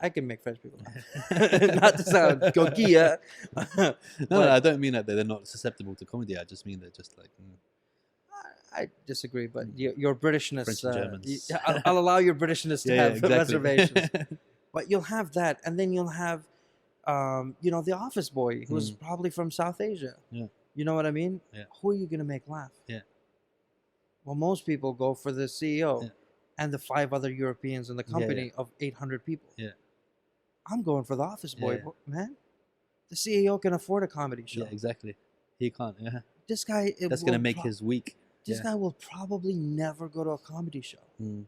B: I can make French people laugh. Not to sound coquilla.
A: No, I don't mean that they're not susceptible to comedy. I just mean they're just like.
B: I disagree, but your Britishness.
A: French and Germans.
B: I'll allow your Britishness to have reservations.
A: exactly.
B: But you'll have that, and then you'll have, the office boy who's probably from South Asia.
A: Yeah.
B: You know what I mean?
A: Yeah.
B: Who are you gonna make laugh?
A: Yeah.
B: Well, most people go for the CEO
A: Yeah.
B: and the 5 other Europeans in the company of 800 people.
A: Yeah.
B: I'm going for the office boy,
A: Yeah.
B: man. The CEO can afford a comedy show.
A: Yeah, exactly. He can't. Yeah,
B: This guy.
A: that's gonna make his week.
B: This
A: Yeah.
B: guy will probably never go to a comedy show.
A: Mm.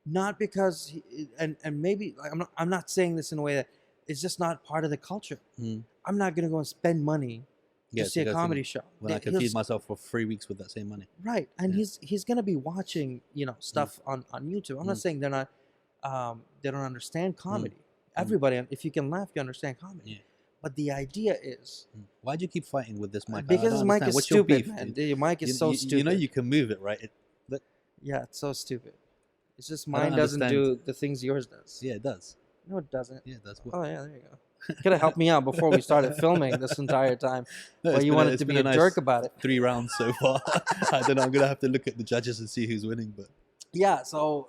B: Not because and maybe I'm not saying this in a way that it's just not part of the culture.
A: Mm.
B: I'm not gonna go and spend money
A: Yeah,
B: to see a
A: go
B: comedy show.
A: When I can
B: He'll
A: feed myself for 3 weeks with that same money.
B: right, and
A: Yeah.
B: he's gonna be watching stuff on YouTube. I'm not saying they're not they don't understand comedy. Everybody, if you can laugh, you understand comedy.
A: Yeah.
B: But the idea is
A: Why do you keep fighting with this mic? I
B: because
A: don't
B: this mic
A: understand.
B: is
A: What's your
B: stupid,
A: beef,
B: man.
A: dude?
B: The mic is so stupid.
A: You know you can move it, right?
B: Yeah, it's so stupid. It's just
A: I don't
B: mine doesn't
A: understand.
B: do the things yours does.
A: Yeah, it does.
B: No, it doesn't.
A: Yeah, it does. What?
B: Oh yeah, there you go. Could have helped me out before we started filming this entire time,
A: No,
B: but you wanted
A: it's
B: to
A: been
B: be
A: a
B: a jerk
A: nice
B: about it.
A: 3 rounds so far. I don't know. I'm gonna have to look at the judges and see who's winning, but
B: Yeah. So,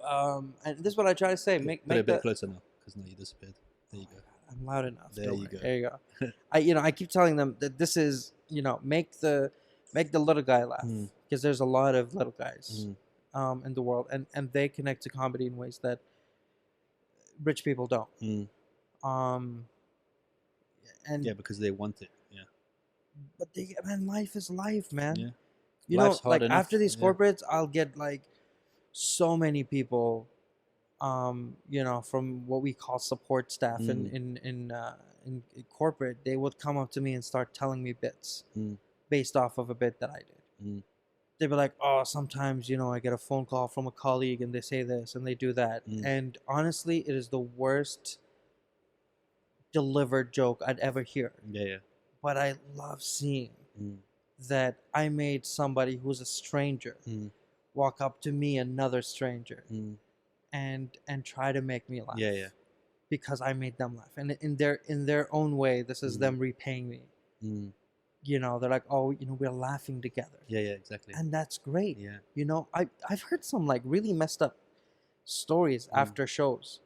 B: and this is what I try to say. Make
A: put it a
B: make
A: bit
B: the.
A: closer now because now you disappeared. There you go.
B: I'm loud enough.
A: There
B: Don't
A: you
B: worry.
A: go.
B: There you go. I keep telling them that this is make the little guy laugh,
A: Mm,
B: because there's a lot of little guys
A: mm,
B: in the world, and they connect to comedy in ways that rich people don't.
A: mm.
B: Um, and
A: Yeah, because they want it. Yeah,
B: but man, life is life, man.
A: yeah.
B: You
A: Life's
B: know,
A: hard
B: like
A: enough.
B: after these
A: Yeah.
B: corporates, I'll get like so many people, from what we call support staff
A: Mm,
B: in corporate. They would come up to me and start telling me bits
A: mm,
B: based off of a bit that I did.
A: mm,
B: They'd be like, "Oh, sometimes I get a phone call from a colleague and they say this and they do that."
A: mm.
B: And honestly, it is the worst delivered joke I'd ever hear.
A: Yeah, yeah.
B: But I love seeing
A: Mm,
B: that I made somebody who's a stranger
A: mm,
B: walk up to me, another stranger,
A: mm.
B: and try to make me laugh.
A: Yeah, yeah.
B: Because I made them laugh, and in their own way, this is
A: Mm,
B: them repaying me.
A: mm.
B: They're like, "Oh, we're laughing together,"
A: Yeah, yeah. Exactly.
B: and that's great.
A: Yeah.
B: I've heard some like really messed up stories
A: Mm,
B: after shows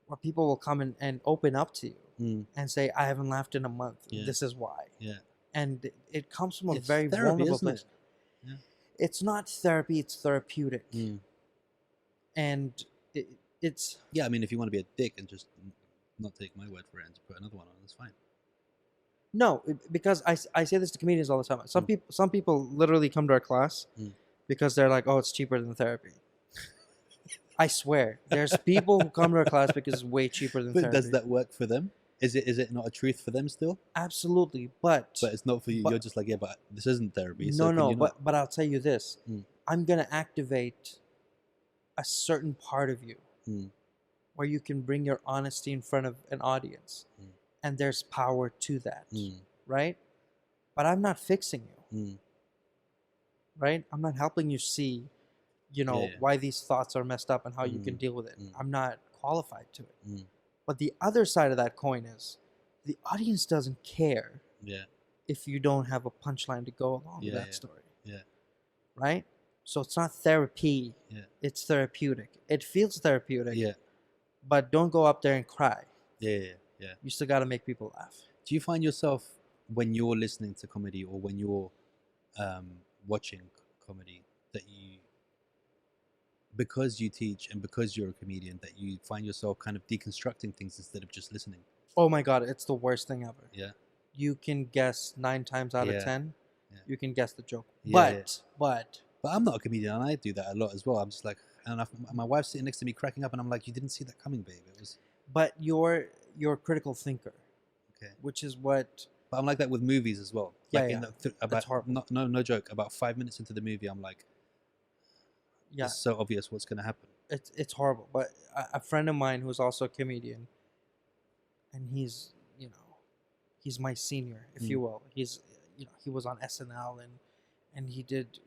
B: where people will come and open up to you
A: mm.
B: and say, "I haven't laughed in a month.
A: Yeah.
B: This is why."
A: Yeah.
B: And it comes from a
A: It's
B: very
A: therapy,
B: vulnerable
A: isn't
B: place.
A: it? Yeah.
B: It's not therapy; it's therapeutic,
A: Mm.
B: and it's
A: Yeah, I mean, if you want to be a dick and just not take my word for it and put another one on, that's fine.
B: no, because I say this to comedians all the time.
A: Mm.
B: Some people literally come to our class
A: Mm.
B: because they're like, "Oh, it's cheaper than therapy." I swear, there's people who come to our class because it's way cheaper than
A: But
B: therapy.
A: does that work for them? Is it not a truth for them still?
B: Absolutely, but
A: But it's not for you.
B: but-
A: You're just like, yeah, but this isn't therapy. So
B: no,
A: can
B: no,
A: you not?
B: but I'll tell you this:
A: Mm.
B: I'm gonna activate a certain part of you
A: Mm.
B: where you can bring your honesty in front of an audience,
A: Mm.
B: and there's power to that,
A: Mm.
B: right? But I'm not fixing you,
A: Mm.
B: right? I'm not helping you see,
A: Yeah.
B: why these thoughts are messed up and how you can
A: Mm.
B: deal with it.
A: Mm.
B: I'm not qualified to it.
A: Mm.
B: But the other side of that coin is the audience doesn't care
A: Yeah.
B: if you don't have a punchline to go along with
A: Yeah,
B: that
A: yeah.
B: story,
A: Yeah.
B: right? So it's not therapy,
A: Yeah.
B: it's therapeutic. It feels therapeutic,
A: Yeah.
B: but don't go up there and cry.
A: Yeah. Yeah. Yeah.
B: You still got to make people laugh.
A: Do you find yourself when you're listening to comedy or when you're watching comedy that you, because you teach and because you're a comedian, that you find yourself kind of deconstructing things instead of just listening?
B: Oh my God, it's the worst thing ever.
A: Yeah.
B: You can guess 9 times out
A: Yeah.
B: of 10.
A: Yeah.
B: You can guess the joke.
A: Yeah,
B: But
A: But I'm not a comedian, and I do that a lot as well. I'm just like, and my wife's sitting next to me cracking up, and I'm like, you didn't see that coming, babe. It was
B: you're a critical thinker,
A: okay.
B: which is what
A: But I'm like that with movies as well.
B: Yeah,
A: Like
B: yeah.
A: about
B: horrible.
A: no joke. About 5 minutes into the movie, I'm like,
B: yeah,
A: it's so obvious what's gonna happen.
B: it's horrible. But a friend of mine who's also a comedian, and he's my senior, if you will. He's he was on SNL and he did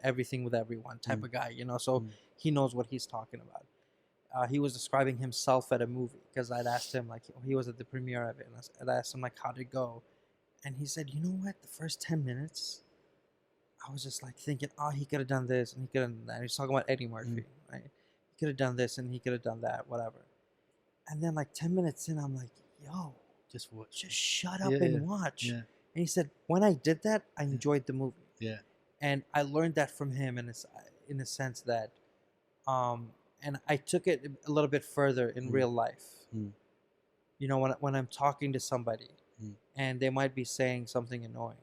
B: everything with everyone type of guy, so he knows what he's talking about. He was describing himself at a movie because I'd asked him, like, he was at the premiere of it, and I asked him, like, how'd it go? And he said, you know what, the first 10 minutes I was just like thinking, oh, he could have done this and he could have done that. He's talking about Eddie Murphy, right? He could have done this and he could have done that, whatever. And then like 10 minutes in, I'm like, yo,
A: Just watch.
B: just shut up
A: Yeah,
B: and
A: yeah.
B: watch.
A: Yeah.
B: And he said, when I did that, I enjoyed the movie.
A: Yeah.
B: And I learned that from him in a sense that, and I took it a little bit further in real life.
A: Mm.
B: When I'm talking to somebody and they might be saying something annoying,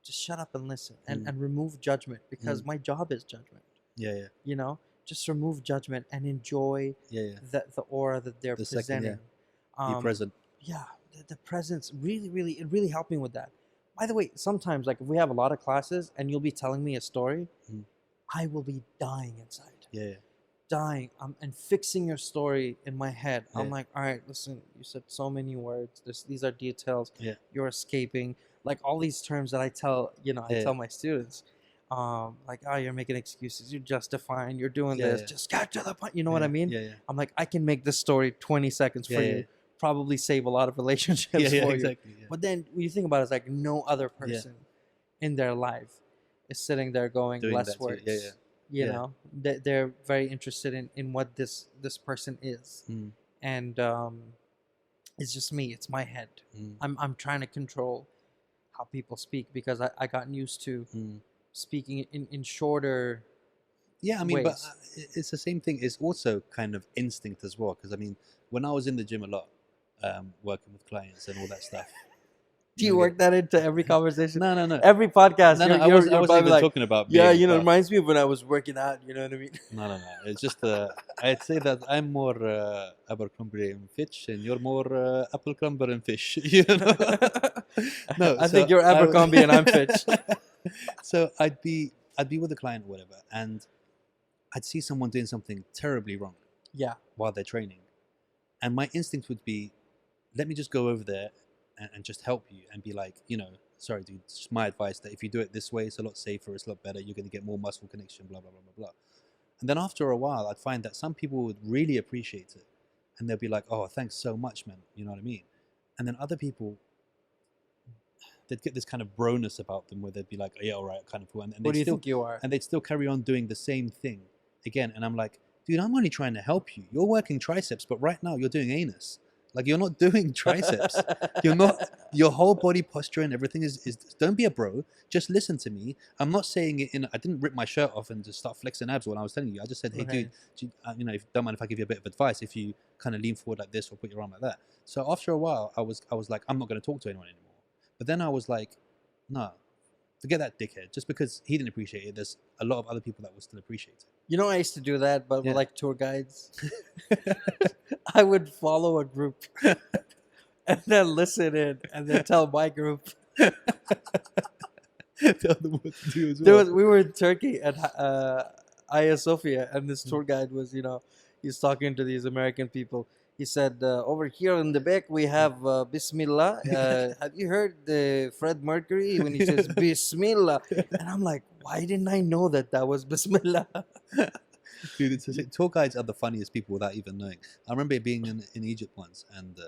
B: just shut up and listen and remove judgment, because my job is judgment.
A: Yeah. Yeah.
B: Just remove judgment and enjoy
A: Yeah. Yeah.
B: the aura that they're
A: The second,
B: presenting.
A: Be present.
B: Yeah, the presence it really helped me with that. By the way, sometimes, like, if we have a lot of classes and you'll be telling me a story, I will be dying inside.
A: Yeah.
B: Dying. And fixing your story in my head. I'm
A: Yeah.
B: like, all right, listen, you said so many words. These are details.
A: Yeah.
B: You're escaping. Like all these terms that I tell, I tell my students. like, oh, you're making excuses, you're justifying, you're doing
A: Yeah,
B: this,
A: yeah,
B: just get to the point. You know what I
A: yeah,
B: mean?
A: yeah, yeah,
B: I'm like, I can make this story 20 seconds
A: yeah,
B: for
A: yeah,
B: you, probably save a lot of
A: yeah,
B: relationships
A: yeah,
B: for you.
A: exactly. Yeah,
B: But then when you think about it, it's like no other
A: yeah,
B: person in their life is sitting there going
A: doing
B: less
A: that too. Yeah, yeah,
B: words. You
A: yeah.
B: know, they're very interested in what this person is,
A: Mm,
B: and it's just me. It's my head.
A: mm,
B: I'm trying to control how people speak because I gotten used to
A: mm.
B: speaking in shorter
A: Yeah, I mean, but
B: ways.
A: it's the same thing. It's also kind of instinct as well. Because I mean, when I was in the gym a lot, working with clients and all that stuff,
B: Do
A: you
B: you
A: know,
B: work that into every conversation?
A: no, no, no,
B: Every podcast,
A: no, no. I
B: you're
A: wasn't
B: probably
A: even
B: like,
A: talking about
B: yeah,
A: being
B: you know, it
A: buff.
B: reminds me of when I was working out. You know what I mean?
A: No, no, no. It's just I'd say that I'm more Abercrombie and Fitch, and you're more Applecrumber and Fish. You know? No,
B: I
A: so
B: think you're Abercrombie and I'm Fitch.
A: so I'd be with a client or whatever, and I'd see someone doing something terribly wrong
B: Yeah.
A: while they're training, and my instinct would be, let me just go over there and just help you and be like, sorry, dude, it's just my advice that if you do it this way, it's a lot safer, it's a lot better, you're going to get more muscle connection, blah blah blah blah blah. And then after a while, I'd find that some people would really appreciate it, and they'll be like, "Oh, thanks so much, man." You know what I mean? And then other people, they'd get this kind of broness about them, where they'd be like, "Oh, yeah, all right, kind of cool," and
B: What
A: they'd
B: do you
A: still
B: think you are?
A: carry on doing the same thing again. And I'm like, "Dude, I'm only trying to help you. You're working triceps, but right now you're doing anus. Like you're not doing triceps. You're not. Your whole body posture and everything is. Don't be a bro. Just listen to me. I'm not saying it in. I didn't rip my shirt off and just start flexing abs when I was telling you. I just said, hey, dude,
B: Right.
A: if don't mind if I give you a bit of advice. If you kind of lean forward like this or put your arm like that. So after a while, I was like, I'm not going to talk to anyone anymore. But then I was like, nah, forget that dickhead. Just because he didn't appreciate it, there's a lot of other people that will still appreciate it.
B: You know, I used to do that, but
A: Yeah.
B: with like tour guides. I would follow a group and then listen in and then tell my group.
A: Tell them what to do as well.
B: We were in Turkey at Hagia Sophia, and this tour guide was, he's talking to these American people. He said, over here in the back, we have Bismillah. Have you heard Fred Mercury when he says Bismillah? And I'm like, why didn't I know that was Bismillah?
A: Dude, tour guides are the funniest people without even knowing. I remember being in Egypt once, and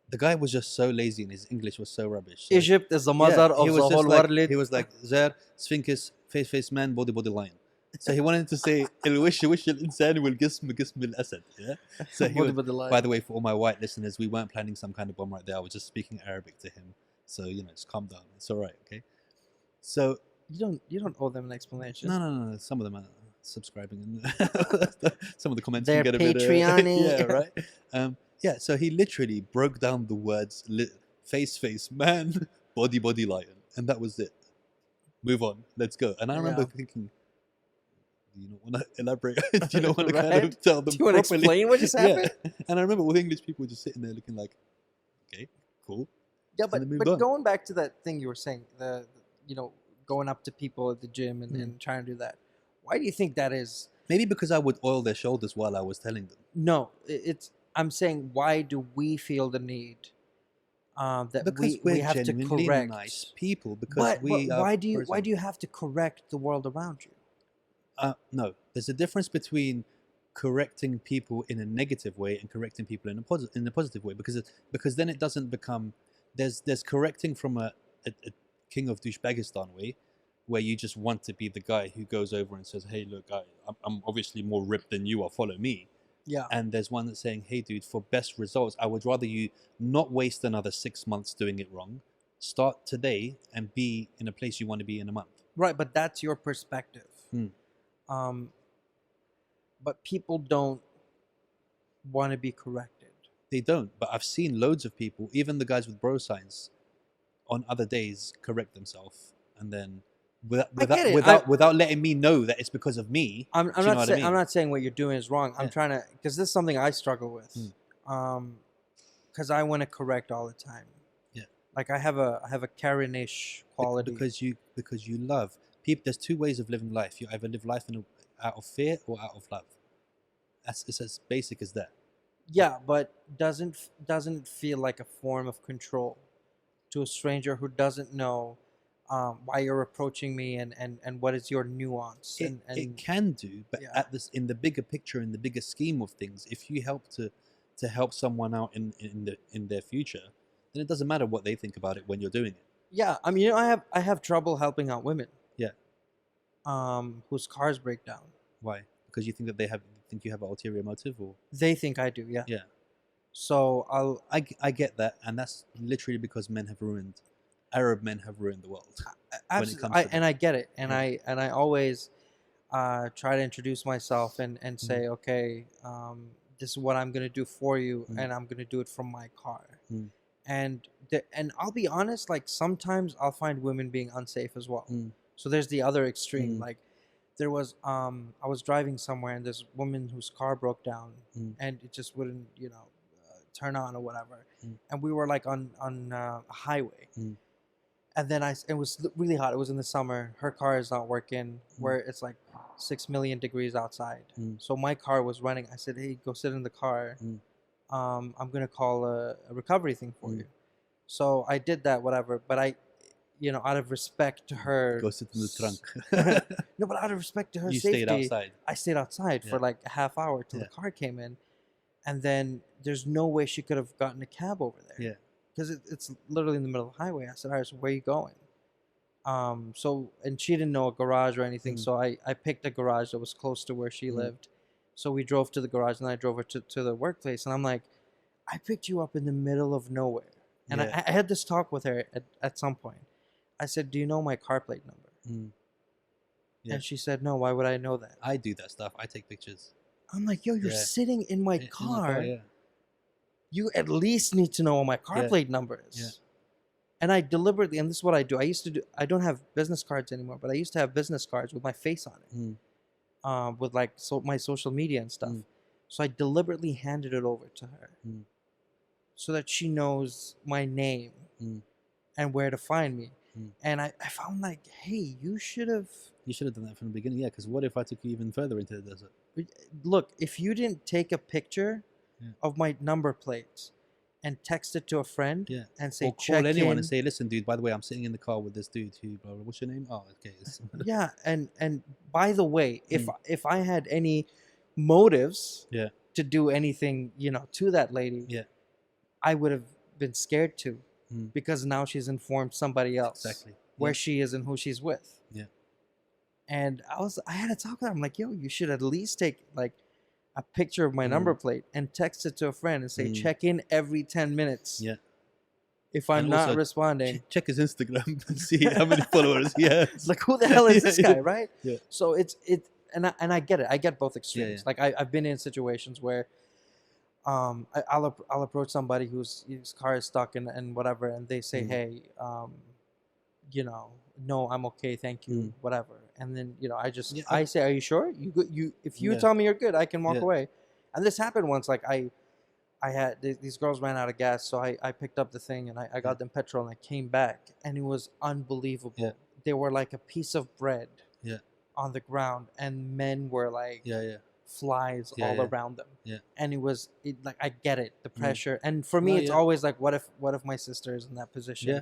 A: the guy was just so lazy and his English was so rubbish. So,
B: Egypt is the mother
A: he
B: of
A: was
B: the
A: just
B: whole
A: like,
B: world.
A: he was like, Zer, Sphinx, face man, body lion. So he wanted to say, الوش وش الإنسان والجسم جسم الأسد. Yeah. So he was, by the way, for all my white listeners, we weren't planning some kind of bomb right there. I was just speaking Arabic to him. So just calm down. It's all right, okay? So
B: you don't owe them an explanation.
A: no. Some of them are subscribing, and some of the comments
B: They're
A: can get a bit.
B: Patreon-y.
A: Yeah, right. Yeah. So he literally broke down the words face man, body lion, and that was it. Move on. Let's go. And I remember thinking, do you not want to elaborate? Do you not want to kind of tell them
B: Do you want to
A: properly?
B: explain what just happened?
A: Yeah. And I remember all the English people just sitting there looking like, okay, cool.
B: Yeah,
A: And then moved
B: but
A: on.
B: going back to that thing you were saying, going up to people at the gym and trying to do that. Why do you think that is?
A: Maybe because I would oil their shoulders while I was telling them.
B: No, I'm saying, why do we feel the need that
A: Because
B: we
A: we're
B: have to
A: genuinely
B: correct?
A: nice people. Because
B: But
A: we are.
B: why do you have to correct the world around you?
A: No, there's a difference between correcting people in a negative way and correcting people in a positive way, because then it doesn't become there's correcting from a king of douchebagistan way, where you just want to be the guy who goes over and says, hey, look, I'm obviously more ripped than you are, follow me.
B: Yeah.
A: And there's one that's saying, hey, dude, for best results, I would rather you not waste another 6 months doing it wrong. Start today and be in a place you want to be in a month.
B: Right, but that's your perspective. But people don't want to be corrected.
A: They don't. But I've seen loads of people, even the guys with bro signs, on other days correct themselves, and then without letting me know that it's because of me.
B: I'm
A: I'm
B: not saying what you're doing is wrong. I'm trying to, because this is something I struggle with. Because I want to correct all the time.
A: Yeah.
B: Like I have a Karen-ish quality.
A: Because you love people. There's two ways of living life. You either live life out of fear or out of love. It's as basic as that.
B: Yeah, but doesn't it feel like a form of control to a stranger who doesn't know why you're approaching me, and what is your nuance,
A: It can do, but
B: yeah.
A: at this in the bigger picture, in the bigger scheme of things, if you help to help someone out in their future, then it doesn't matter what they think about it when you're doing it.
B: Yeah, I mean, I have trouble helping out women.
A: Yeah.
B: Whose cars break down.
A: Why? Because you think that think you have an ulterior motive, or
B: They think I do, yeah.
A: yeah.
B: So
A: I get that, and that's literally because Arab men have ruined the world.
B: absolutely, and I get it, and
A: Yeah.
B: I always try to introduce myself and say,
A: Mm.
B: okay, this is what I'm gonna do for you,
A: Mm.
B: and I'm gonna do it from my car.
A: Mm.
B: And I'll be honest, like sometimes I'll find women being unsafe as well.
A: Mm.
B: So there's the other extreme.
A: Mm.
B: Like there was I was driving somewhere and this woman whose car broke down
A: Mm.
B: and it just wouldn't, turn on or whatever.
A: Mm.
B: And we were like on a highway.
A: Mm.
B: And then it was really hot. It was in the summer. Her car is not working where it's like 6 million degrees outside.
A: Mm.
B: So my car was running. I said, "Hey, go sit in the car.
A: Mm.
B: I'm going to call a recovery thing for
A: Mm.
B: you." So I did that, whatever. But out of respect to her,
A: Go sit in the trunk.
B: no, but out of respect to her
A: You
B: safety,
A: stayed outside.
B: I stayed outside
A: Yeah.
B: for like a half hour till
A: Yeah.
B: the car came in, and then there's no way she could have gotten a cab over there.
A: Yeah.
B: Because it's literally in the middle of the highway. I said, "All right, so where are you going?" And she didn't know a garage or anything,
A: Mm.
B: so I picked a garage that was close to where she lived. So we drove to the garage, and I drove her to the workplace, and I'm like, "I picked you up in the middle of nowhere." And
A: Yeah.
B: I had this talk with her at some point. I said, "Do you know my car plate number?"
A: Mm. Yeah.
B: And she said, "No, why would I know that?"
A: I do that stuff. I take pictures.
B: I'm like, "Yo, you're
A: Yeah.
B: sitting in my
A: In my
B: car.
A: yeah.
B: You at least need to know what my car
A: Yeah.
B: plate number is."
A: Yeah.
B: And I deliberately, and this is what I do. I don't have business cards anymore, but I used to have business cards with my face on it, with like my social media and stuff.
A: Mm.
B: So I deliberately handed it over to her,
A: Mm.
B: so that she knows my name
A: Mm.
B: and where to find me.
A: Mm.
B: And I found like, hey, you should have.
A: You should have done that from the beginning, yeah. Because what if I took you even further into the desert?
B: Look, if you didn't take a picture
A: Yeah.
B: of my number plates and text it to a friend
A: Yeah.
B: and say,
A: Or
B: check
A: call anyone
B: in.
A: and say, "Listen, dude. By the way, I'm sitting in the car with this dude who. Blah, blah, what's your name? Oh, okay.
B: Yeah, and by the way,
A: Mm.
B: if I had any motives
A: Yeah.
B: to do anything, to that lady,
A: Yeah.
B: I would have been scared to,
A: Mm.
B: because now she's informed somebody else
A: Exactly.
B: where
A: Yeah.
B: she is and who she's with.
A: Yeah.
B: And I had to talk to her. I'm like, yo, you should at least take like a picture of my number plate and text it to a friend and say,
A: Mm.
B: check in every 10 minutes.
A: Yeah.
B: If I'm
A: And
B: not
A: also,
B: responding,
A: check his Instagram and see how many followers he has.
B: it's like, who the hell is
A: Yeah,
B: this
A: yeah.
B: guy, right?
A: Yeah.
B: So and I get it. I get both extremes.
A: yeah.
B: Like I've been in situations where I'll approach somebody whose car is stuck and whatever, and they say,
A: Mm.
B: hey, no, I'm okay, thank you,
A: Mm.
B: whatever. And then
A: Yeah,
B: I say, are you sure? If you
A: Yeah.
B: tell me you're good, I can walk
A: Yeah.
B: away. And this happened once. Like I had these girls ran out of gas, so I picked up the thing and I got them petrol and I came back, and it was unbelievable.
A: Yeah.
B: They were like a piece of bread
A: Yeah.
B: on the ground, and men were like
A: Yeah.
B: flies
A: Yeah,
B: all
A: yeah.
B: around them.
A: Yeah.
B: And like I get it, the
A: Mm.
B: pressure. And for me,
A: No,
B: it's
A: yeah.
B: always like, what if my sister is in that position?
A: Yeah.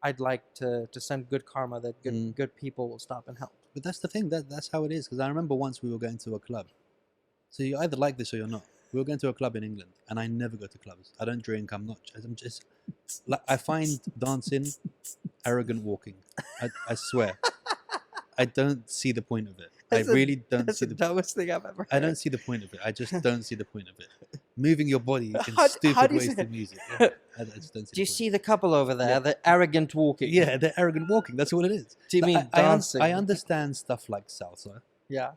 B: I'd like to send good karma that
A: Mm.
B: good people will stop and help.
A: But that's the thing. That's how it is. Because I remember once we were going to a club. So you either like this or you're not. We were going to a club in England, and I never go to clubs. I don't drink. I'm just like, I find dancing arrogant walking. I swear. I don't see the point of it.
B: That's
A: I really don't
B: That's
A: see
B: the
A: the.
B: dumbest thing I've ever heard.
A: I don't see the point of it. I just don't see the point of it. Moving your body in
B: How
A: stupid
B: do you
A: ways
B: say-
A: to music. Yeah, I just don't see.
B: Do you
A: the point.
B: see the couple over there,
A: Yeah.
B: the arrogant walking?
A: Yeah, they're arrogant walking. That's what it is.
B: Do you
A: Like,
B: mean
A: I
B: dancing?
A: I understand stuff like salsa,
B: Yeah.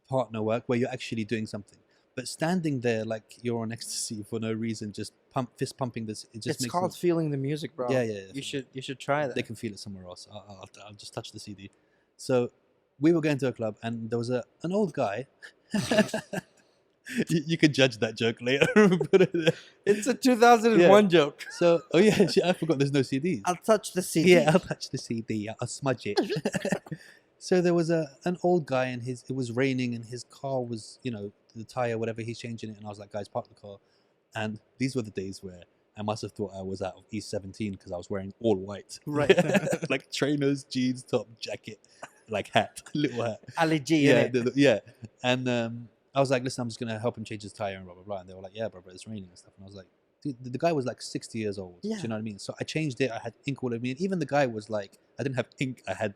A: partner work, where you're actually doing something. But standing there like you're on ecstasy for no reason, just fist pumping this, it just
B: It's
A: makes
B: called feeling the music, bro.
A: Yeah, yeah, yeah.
B: You should try that.
A: They can feel it somewhere else. I'll just touch the CD. So we were going to a club, and there was an old guy. You can judge that joke later. Put it there.
B: It's a 2001 joke.
A: So, oh yeah, shit, I forgot there's no CDs.
B: I'll touch the CD.
A: Yeah, I'll touch the CD. I'll smudge it. So there was an old guy, and it was raining, and his car was, the tire, whatever, he's changing it, and I was like, guys, park the car. And these were the days where I must have thought I was out of E17 because I was wearing all white.
B: Right.
A: Like trainers, jeans, top, jacket, like hat, little hat.
B: Ali G,
A: Yeah,
B: innit?
A: yeah. And I was like, listen, I'm just gonna help him change his tire and blah blah blah. And they were like, yeah, bro, it's raining and stuff. And I was like, dude, the guy was like 60 years old. Do
B: Yeah.
A: you know what I mean? So I changed it. I had ink all over me, and even the guy was like, I didn't have ink. I had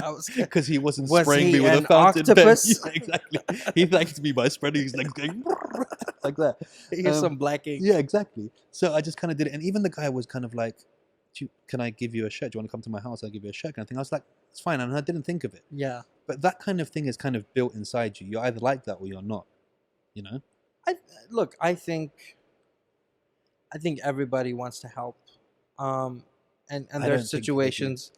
B: I was
A: because he wasn't
B: Was
A: spraying
B: he
A: me with a
B: an
A: fountain
B: octopus?
A: pen. Yeah, exactly. He thanked me by spreading his legs, going like that.
B: Here's some black ink.
A: Yeah, exactly. So I just kind of did it, and even the guy was kind of like, "Can I give you a shirt? Do you want to come to my house? I'll give you a shirt." Kind of thing. I was like, "It's fine," and I didn't think of it.
B: Yeah.
A: But that kind of thing is kind of built inside you. You're either like that or you're not. You know?
B: Look, I think everybody wants to help. And
A: I
B: there's
A: don't think they do.
B: situations.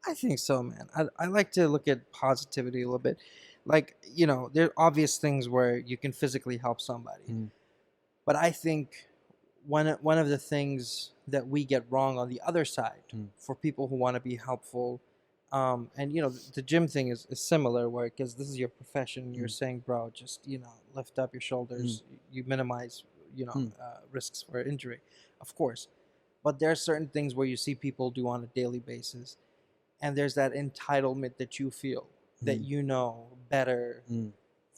B: I think so, man. I like to look at positivity a little bit. Like, you know, there are obvious things where you can physically help somebody.
A: Mm.
B: But I think one of the things that we get wrong on the other side for people who want to be helpful, and you know, the gym thing is similar, where because this is your profession, you're saying, bro, just, you know, lift up your shoulders, you minimize, you know, risks for injury, of course. But there are certain things where you see people do on a daily basis, and there's that entitlement that you feel that you know better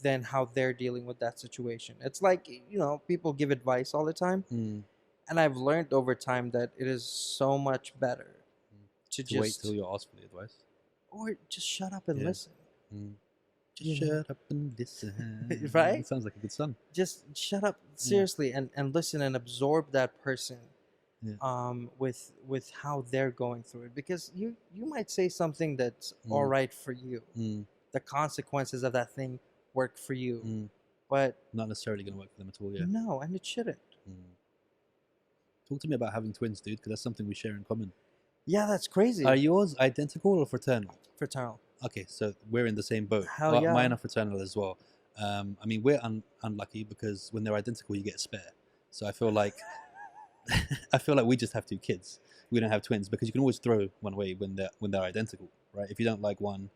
B: than how they're dealing with that situation. It's like, you know, people give advice all the time, and I've learned over time that it is so much better to
A: To wait
B: just
A: till you're asked for the advice.
B: or just shut up and
A: Yeah.
B: listen.
A: Just
B: You know?
A: shut up and listen.
B: Right?
A: It sounds like a good son.
B: Just shut up seriously and listen and absorb that person.
A: Yeah.
B: With how they're going through it, because you might say something that's all right for you. The consequences of that thing work for you, but
A: Not necessarily going to work for them at all. Yeah.
B: no, and it shouldn't.
A: Talk to me about having twins, dude, because that's something we share in common.
B: Yeah, that's crazy.
A: Are yours identical or fraternal?
B: Fraternal.
A: Okay, so we're in the same boat.
B: Hell yeah.
A: Mine are fraternal as well. I mean, we're unlucky because when they're identical, you get a spare. So I feel like we just have two kids. We don't have twins because you can always throw one away when they're identical, right? If you don't like one,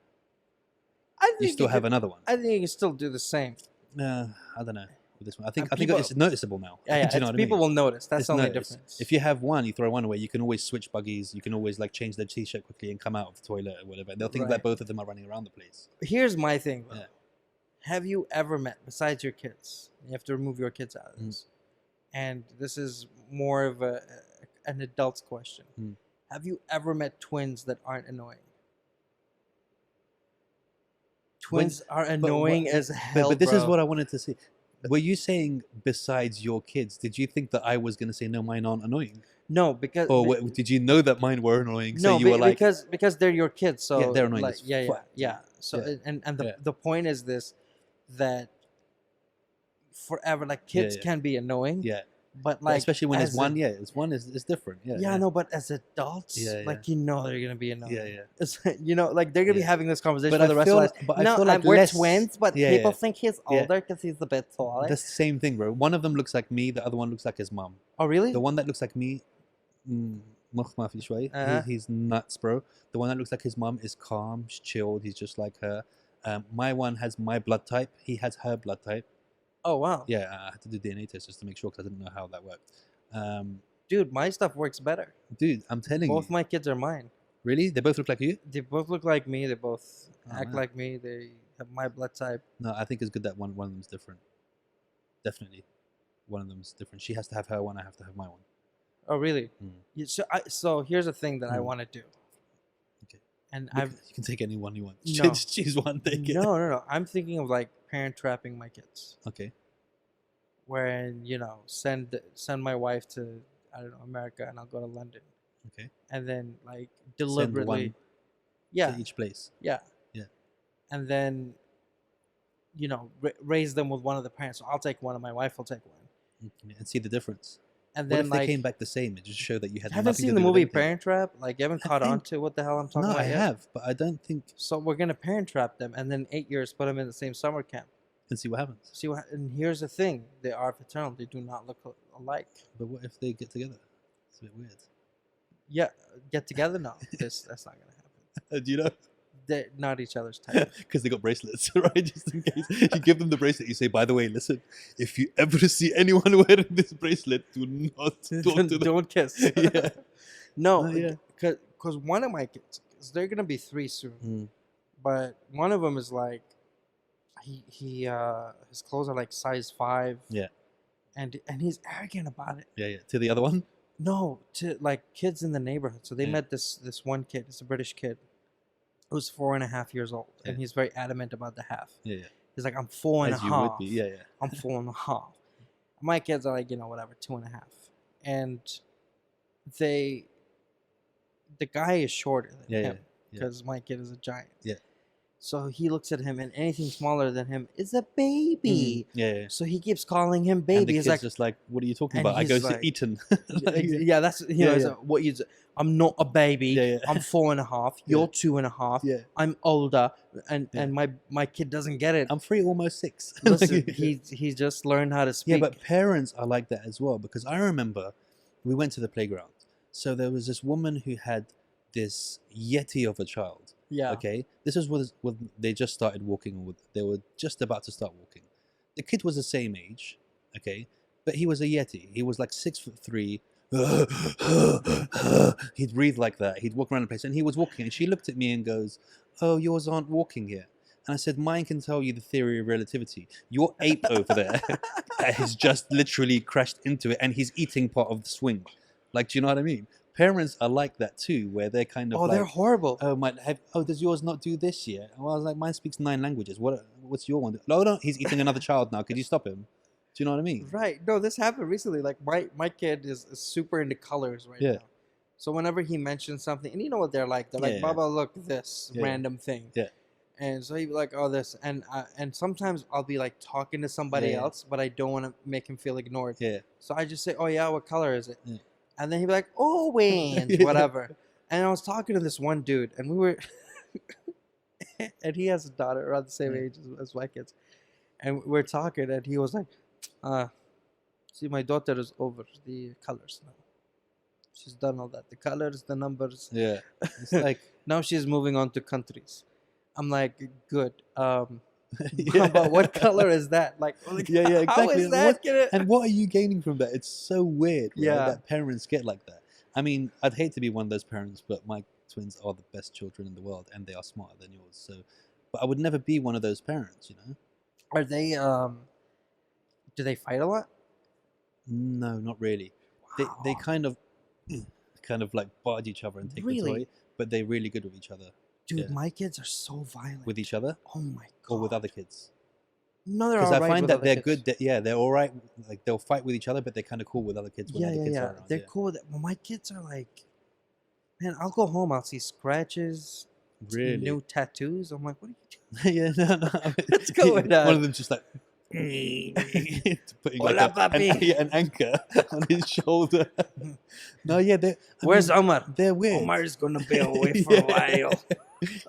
B: I think
A: you still have another one.
B: I think you can still do the same.
A: I don't know with this one. I think
B: people-
A: it's noticeable now.
B: Yeah,
A: Do you know what I
B: people
A: mean?
B: will notice. That's
A: It's
B: the only
A: noticed.
B: difference.
A: If you have one, you throw one away. You can always switch buggies. You can always like change their t-shirt quickly and come out of the toilet or whatever. They'll think
B: Right.
A: that both of them are running around the place.
B: Here's my thing, bro.
A: Yeah.
B: Have you ever met, besides your kids? You have to remove your kids out of this, and this is more of an adult's question. Have you ever met twins that aren't annoying? Twins are annoying as hell.
A: But this is
B: bro.
A: what I wanted to see. Were you saying besides your kids? Did you think that I was going to say no, mine aren't annoying?
B: No, because
A: Or did you know that mine were annoying?
B: no,
A: So you were like,
B: because they're your kids. So
A: Yeah, they're annoying
B: like,
A: as
B: yeah,
A: fuck,
B: yeah. So
A: Yeah.
B: and the
A: Yeah.
B: the point is this, that forever, like, kids
A: yeah.
B: can be annoying,
A: yeah,
B: but like
A: especially when it's
B: as
A: one. It's one is different. Yeah,
B: yeah, no, but as adults,
A: Yeah,
B: like, you know, they're gonna be annoying.
A: yeah, yeah.
B: It's, you know, like, they're gonna be
A: Yeah.
B: having this conversation
A: But
B: for the
A: I
B: rest
A: feel
B: of their
A: like- but
B: lives.
A: I feel like
B: we're
A: less-
B: twins, but
A: Yeah,
B: people
A: yeah.
B: think he's
A: Yeah.
B: older because he's a bit taller.
A: That's the same thing, bro. One of them looks like me. The other one looks like his mom.
B: Oh, really?
A: The one that looks like me, مخ ما في شوي.
B: Uh-huh.
A: He's nuts, bro. The one that looks like his mom is calm, he's chilled. He's just like her. My one has my blood type. He has her blood type.
B: Oh, wow.
A: Yeah, I had to do DNA tests just to make sure because I didn't know how that worked.
B: Dude, my stuff works better.
A: Dude, I'm telling
B: Both
A: you.
B: my kids are mine.
A: Really? They both look like you?
B: They both look like me. They both
A: Oh,
B: act
A: man.
B: like me. They have my blood type.
A: No, I think it's good that one of them's different. Definitely. One of them's different. She has to have her one, I have to have my one.
B: Oh, really?
A: Mm.
B: Yeah, so here's the thing that I want to do.
A: Okay.
B: And
A: You can take any one you want.
B: No.
A: Choose one, take it.
B: no. I'm thinking of, like, parent trapping my kids.
A: Okay.
B: Wherein, you know, send my wife to, I don't know, America, and I'll go to London,
A: Okay.
B: and then, like,
A: Send
B: deliberately,
A: one
B: yeah,
A: to each place.
B: yeah,
A: Yeah.
B: and then, you know, raise them with one of the parents. So I'll take one, and my wife will take one,
A: Okay. And see the difference.
B: and
A: What
B: then,
A: if they
B: like,
A: came back the same? It just showed that you had
B: haven't
A: nothing
B: seen
A: to
B: the
A: do with
B: movie
A: anything.
B: Parent Trap? Like, you haven't
A: I
B: caught on
A: think-
B: to what the hell I'm talking
A: No,
B: about
A: I
B: yet?
A: have, but I don't think.
B: So we're gonna parent trap them, and then 8 years put them in the same summer camp.
A: And see what happens.
B: See what? And here's the thing: they are fraternal. They do not look alike.
A: But what if they get together? It's a bit weird.
B: Yeah, get together? No, that's not gonna happen.
A: Do you know?
B: They're not each other's type.
A: Because they got bracelets, right? Just in case you give them the bracelet, you say, "By the way, listen, if you ever see anyone wearing this bracelet, do not talk to them."
B: Don't kiss.
A: Yeah.
B: No,
A: Oh, yeah.
B: because one of my kids, 'cause they're gonna be 3 soon, but one of them is like, he his clothes are like size 5.
A: Yeah.
B: And he's arrogant about it.
A: Yeah. To the other one.
B: No, to like kids in the neighborhood. So they
A: Yeah.
B: met this one kid. It's a British kid who's 4.5 years old, and
A: Yeah.
B: he's very adamant about the half.
A: Yeah.
B: He's like, I'm four and a
A: As you would
B: half.
A: be. Yeah.
B: I'm 4.5. My kids are like, whatever, 2.5. And the guy is shorter than
A: Yeah,
B: him
A: yeah.
B: because my kid is a giant.
A: Yeah.
B: So he looks at him, and anything smaller than him is a baby.
A: Yeah.
B: So he keeps calling him
A: And
B: baby.
A: the
B: He's
A: kid's
B: like,
A: just like, "What are you talking
B: and
A: about?" I
B: he's
A: go
B: like-
A: to Eton.
B: yeah, that's
A: Yeah,
B: it's
A: yeah.
B: like, what you. I'm not a baby.
A: Yeah, yeah.
B: I'm 4.5.
A: Yeah.
B: You're 2.5.
A: Yeah.
B: I'm older, and
A: Yeah.
B: my kid doesn't get it.
A: I'm 3, almost 6.
B: Listen, he just learned how to speak.
A: Yeah, but parents are like that as well, because I remember we went to the playground. So there was this woman who had this yeti of a child.
B: yeah,
A: Okay, this is when they just started walking, or they were just about to start walking. The kid was the same age, okay, but he was a yeti. He was like 6'3". He'd breathe like that. He'd walk around the place, and he was walking. And she looked at me and goes, "Oh, yours aren't walking yet." And I said, "Mine can tell you the theory of relativity. Your ape over there has just literally crashed into it, and he's eating part of the swing. Like, do you know what I mean? Parents are like that too, where they're kind of
B: oh,
A: like,
B: they're horrible.
A: does yours not do this yet? Well, I was like, mine speaks 9 languages. What's your one? No, he's eating another child now. Could you stop him? Do you know what I mean?
B: Right. No, this happened recently. Like my kid is super into colors right
A: Yeah.
B: now. So whenever he mentions something, and you know what they're like,
A: Yeah.
B: Baba, look, this
A: Yeah.
B: random thing.
A: Yeah.
B: And so he'd be like, oh, this, and sometimes I'll be like talking to somebody
A: Yeah.
B: else, but I don't want to make him feel ignored.
A: Yeah.
B: So I just say, oh yeah, what color is it?
A: Yeah.
B: And then he'd be like, orange,
A: Yeah.
B: whatever. And I was talking to this one dude, and we were, and he has a daughter around the same
A: Yeah.
B: age as my kids, and we're talking, and he was like, see, my daughter is over the colors now. She's done all that. The colors, the numbers.
A: Yeah. It's like,
B: Now she's moving on to countries. I'm like, good.
A: yeah.
B: But what color is that? Like,
A: Yeah, yeah,
B: how
A: exactly.
B: is that gonna...
A: And what are you gaining from that? It's so weird, right,
B: Yeah.
A: that parents get like that. I mean, I'd hate to be one of those parents, but my twins are the best children in the world, and they are smarter than yours. So, but I would never be one of those parents, you know?
B: Are they? Do they fight a lot?
A: No, not really. They
B: Wow.
A: kind of like barge each other and take the
B: Really?
A: toy, but they're really good with each other.
B: Dude,
A: Yeah.
B: my kids are so violent.
A: With each other
B: Oh my god.
A: or with other kids?
B: No, they're
A: Because
B: all
A: I
B: right
A: find
B: with
A: that
B: other
A: they're
B: kids.
A: good. They're all right. Like they'll fight with each other, but they're kind of cool with other kids when
B: Yeah,
A: other
B: yeah,
A: kids
B: yeah.
A: are around.
B: They're
A: Yeah.
B: cool with it. Well, my kids are like, man, I'll go home, I'll see scratches,
A: Really?
B: new tattoos. I'm like, what are you doing?
A: Yeah, no.
B: What's going
A: One
B: on?
A: of them's just like putting
B: Hola,
A: like
B: papi.
A: an anchor on his shoulder. No, yeah,
B: Where's Omar?
A: they're weird.
B: Omar is gonna be away for a while.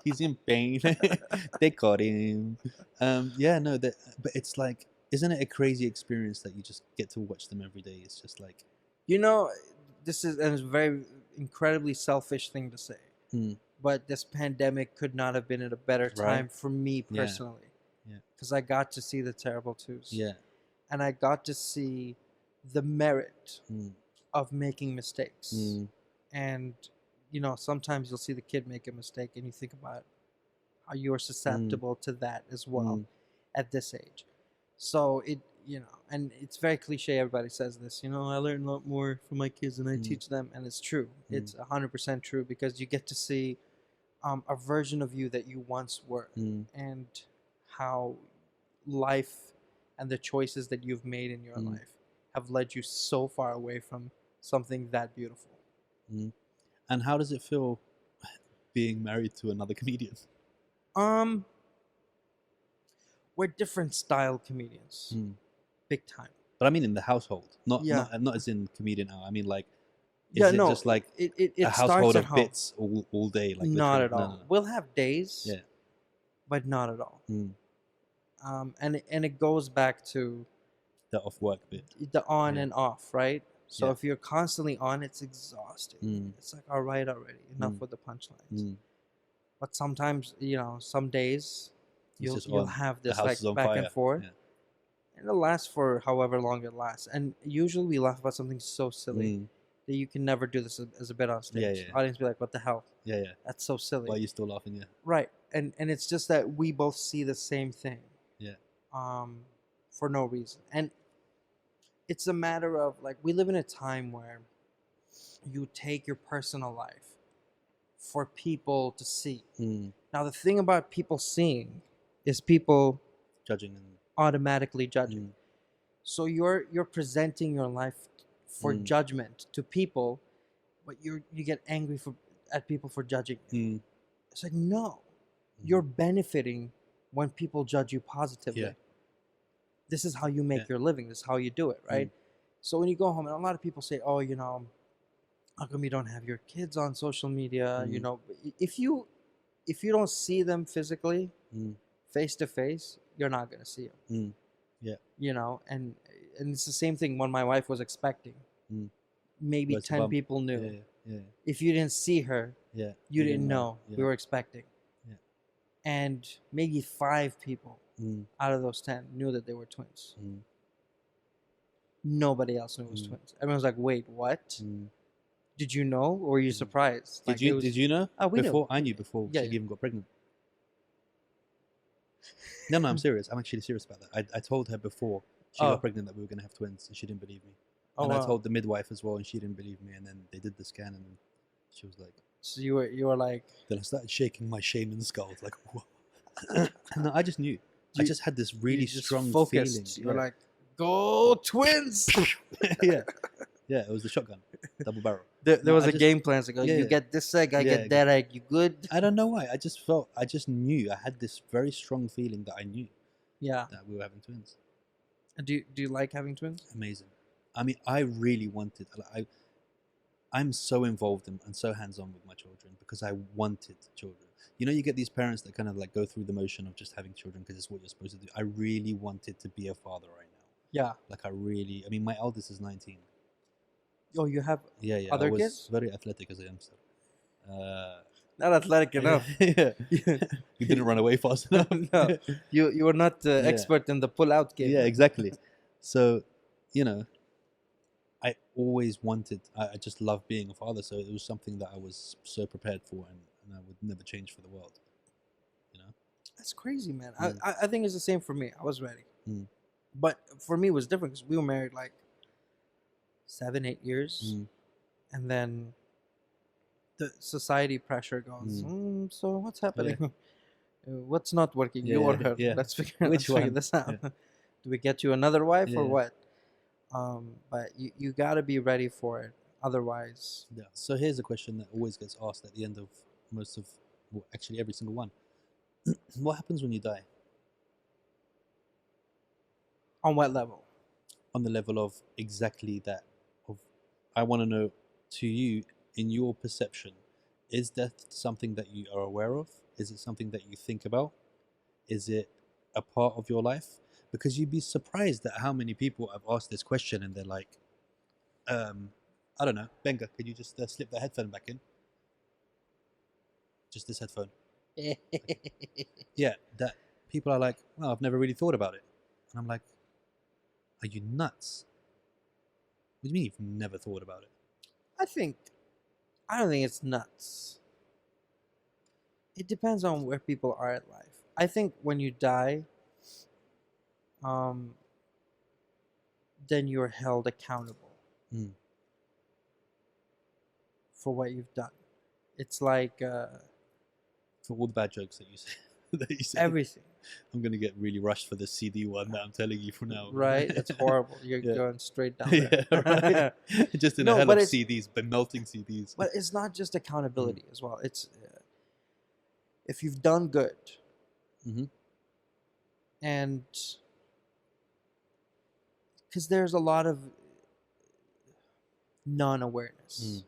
A: He's in pain. They caught him. Yeah, no, but it's like, isn't it a crazy experience that you just get to watch them every day? It's just like,
B: You know, this is a very incredibly selfish thing to say,
A: Hmm.
B: but this pandemic could not have been at a better time
A: Right.
B: for me
A: Yeah.
B: personally.
A: Yeah.
B: Because I got to see the terrible twos.
A: yeah,
B: And I got to see the merit
A: mm,
B: of making mistakes.
A: mm,
B: And, sometimes you'll see the kid make a mistake and you think about how you're susceptible to that as well
A: mm,
B: at this age. So and it's very cliche, everybody says this, I learn a lot more from my kids than I
A: Mm.
B: teach them. And it's true.
A: Mm.
B: It's 100% true, because you get to see a version of you that you once were,
A: mm,
B: and how life and the choices that you've made in your
A: Mm.
B: life have led you so far away from something that beautiful.
A: mm. And how does it feel being married to another comedian?
B: We're different style comedians,
A: Mm.
B: big time.
A: But I mean in the household,
B: Yeah.
A: not as in comedian now. I mean like, is
B: Yeah,
A: it
B: no,
A: just like
B: it
A: a
B: starts
A: household
B: at
A: of
B: home.
A: bits all day? Like
B: Not
A: literally?
B: at all.
A: No.
B: We'll have days,
A: Yeah.
B: but not at all.
A: Mm.
B: And it goes back to
A: The off work bit.
B: the on
A: Yeah.
B: and off, right? So
A: Yeah.
B: if you're constantly on, it's exhausting.
A: Mm.
B: It's like, all right, already, enough
A: Mm.
B: with the punchlines.
A: Mm.
B: But sometimes, some days
A: It's
B: you'll
A: just
B: you'll
A: on.
B: have
A: The
B: this
A: house
B: like
A: is on
B: back and
A: fire.
B: forth,
A: Yeah.
B: and it'll last for however long it lasts. And usually we laugh about something so silly
A: Mm.
B: that you can never do this as a bit on stage.
A: Yeah, yeah.
B: Audience be like, "What the hell?
A: Yeah, yeah.
B: That's so silly."
A: Why are you still laughing? Yeah.
B: Right. And it's just that we both see the same thing.
A: Yeah.
B: For no reason. And it's a matter of like we live in a time where you take your personal life for people to see.
A: Mm.
B: Now the thing about people seeing is people
A: Judging and.
B: automatically judging.
A: Mm.
B: So you're presenting your life for
A: Mm.
B: judgment to people, but you get angry at people for judging you.
A: Mm.
B: It's like no,
A: Mm.
B: you're benefiting when people judge you positively.
A: Yeah.
B: This is how you make
A: Yeah.
B: your living. This is how you do it, right? So when you go home, and a lot of people say, "Oh, how come you don't have your kids on social media?"
A: Mm.
B: If you don't see them physically,
A: Mm.
B: face to face, you're not gonna see them.
A: Mm. Yeah.
B: And it's the same thing when my wife was expecting.
A: Mm.
B: Maybe
A: Where's the
B: 10
A: bump?
B: people knew.
A: Yeah. Yeah.
B: If you didn't see her,
A: Yeah.
B: you didn't know
A: Yeah.
B: we were expecting.
A: Yeah.
B: And maybe 5 people
A: Mm.
B: out of those 10 knew that they were twins.
A: Mm.
B: Nobody else knew it was twins. Everyone was like, "Wait, what?
A: Mm.
B: Did you know, or were you surprised?"
A: Did
B: Like,
A: you?
B: it was,
A: Did you know?
B: Oh, we
A: Before
B: knew.
A: I knew before
B: Yeah,
A: she
B: yeah.
A: even got pregnant. No, I'm serious. I'm actually serious about that. I told her before she
B: Oh.
A: got pregnant that we were gonna have twins, and she didn't believe me.
B: Oh,
A: And I
B: wow.
A: told the midwife as well, and she didn't believe me. And then they did the scan, and then she was like,
B: So you were like,
A: then I started shaking my shaman skull, like, what? No, I just knew. I
B: You-
A: just had this really
B: you just
A: strong
B: focused.
A: feeling.
B: You were like, "Go twins!"
A: yeah, yeah. It was the shotgun, double barrel.
B: There
A: No,
B: was
A: I
B: a
A: just-
B: game plan. So go,
A: yeah,
B: you
A: yeah.
B: get this egg, I
A: Yeah,
B: get that egg. You good?
A: I don't know why. I just knew. I had this very strong feeling that I knew
B: Yeah.
A: that we were having twins.
B: Do you like having twins?
A: Amazing. I mean, I really wanted. I'm so involved and so hands-on with my children because I wanted children. You know, you get these parents that kind of like go through the motion of just having children because it's what you're supposed to do. I really wanted to be a father right now.
B: Yeah.
A: Like I mean, my eldest is 19.
B: Oh, you have
A: Yeah, yeah.
B: Other
A: I was
B: kids?
A: very athletic as a youngster.
B: not athletic enough.
A: Yeah. You didn't run away fast enough.
B: No, you were not expert in the pull-out game.
A: Yeah, exactly. So, you know, I always wanted. I just love being a father. So it was something that I was so prepared for, and I would never change for the world. You know.
B: That's crazy, man.
A: Mm.
B: I think it's the same for me. I was ready,
A: Mm.
B: but for me it was different because we were married like 7, 8 years,
A: Mm.
B: and then the society pressure goes. So what's happening? What's not working? You or
A: Yeah,
B: her?
A: yeah.
B: Let's
A: Which
B: figure
A: one?
B: this out.
A: Yeah.
B: Do we get you another wife or
A: Yeah.
B: what? But you got to be ready for it. Otherwise,
A: Yeah. So here's a question that always gets asked at the end of well, actually every single one. What happens when you die?
B: on what level?
A: On the level of exactly that. Of, I want to know, to you, in your perception, is death something that you are aware of? Is it something that you think about? Is it a part of your life? Because you'd be surprised at how many people I've asked this question and they're like, I don't know, Benga, could you just slip that headphone back in? Just this headphone. Yeah, that people are like, well, I've never really thought about it. And I'm like, are you nuts? What do you mean you've never thought about it?
B: I don't think it's nuts. It depends on where people are in life. I think when you die, then you're held accountable
A: Mm.
B: for what you've done. It's like
A: For all the bad jokes that you say. That you say.
B: everything,
A: I'm going to get really rushed for the CD one that I'm telling you for now.
B: right? It's horrible. You're
A: Yeah.
B: going straight down there.
A: Yeah, right. Just in
B: No,
A: a hell
B: but
A: of
B: it's-
A: CDs, but melting CDs.
B: But it's not just accountability as well. It's if you've done good,
A: Mhm.
B: and because there's a lot of non-awareness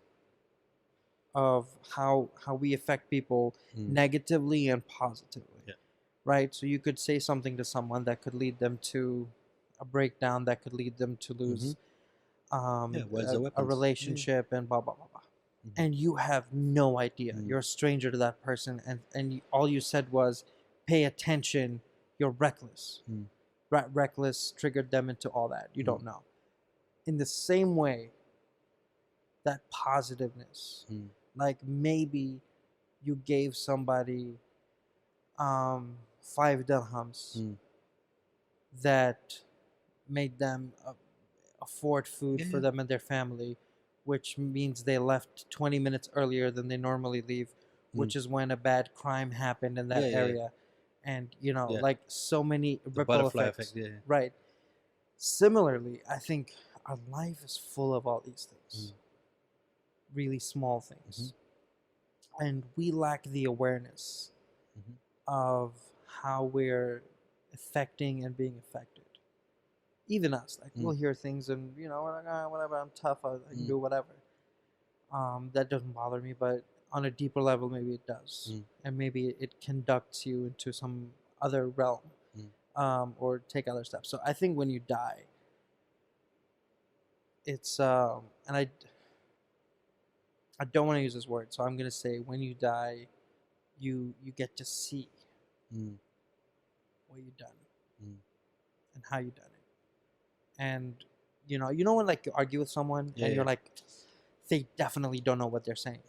B: of how we affect people negatively and positively.
A: Yeah.
B: Right? So you could say something to someone that could lead them to a breakdown, that could lead them to lose
A: Yeah, words are
B: a
A: weapons.
B: relationship and blah blah blah blah. and you have no idea. You're a stranger to that person, and all you said was, "Pay attention. You're reckless." Reckless triggered them into all that. You don't know. In the same way, that positiveness, like maybe you gave somebody 5 dirhams that made them afford food for them and their family, which means they left 20 minutes earlier than they normally leave, which is when a bad crime happened in that area. And, like so many
A: The
B: ripple
A: butterfly
B: effects.
A: effect,
B: Right. Similarly, I think our life is full of all these things, really small things. And we lack the awareness of how we're affecting and being affected. Even us, like we'll hear things and we're like, whatever, I'm tough, I can do whatever. That doesn't bother me, but on a deeper level, maybe it does, and maybe it conducts you into some other realm, or take other steps. So I think when you die, it's and I don't want to use this word, so I'm gonna say when you die, you get to see what you've done and how you've done it. And you know when like you argue with someone and you're like, they definitely don't know what they're saying.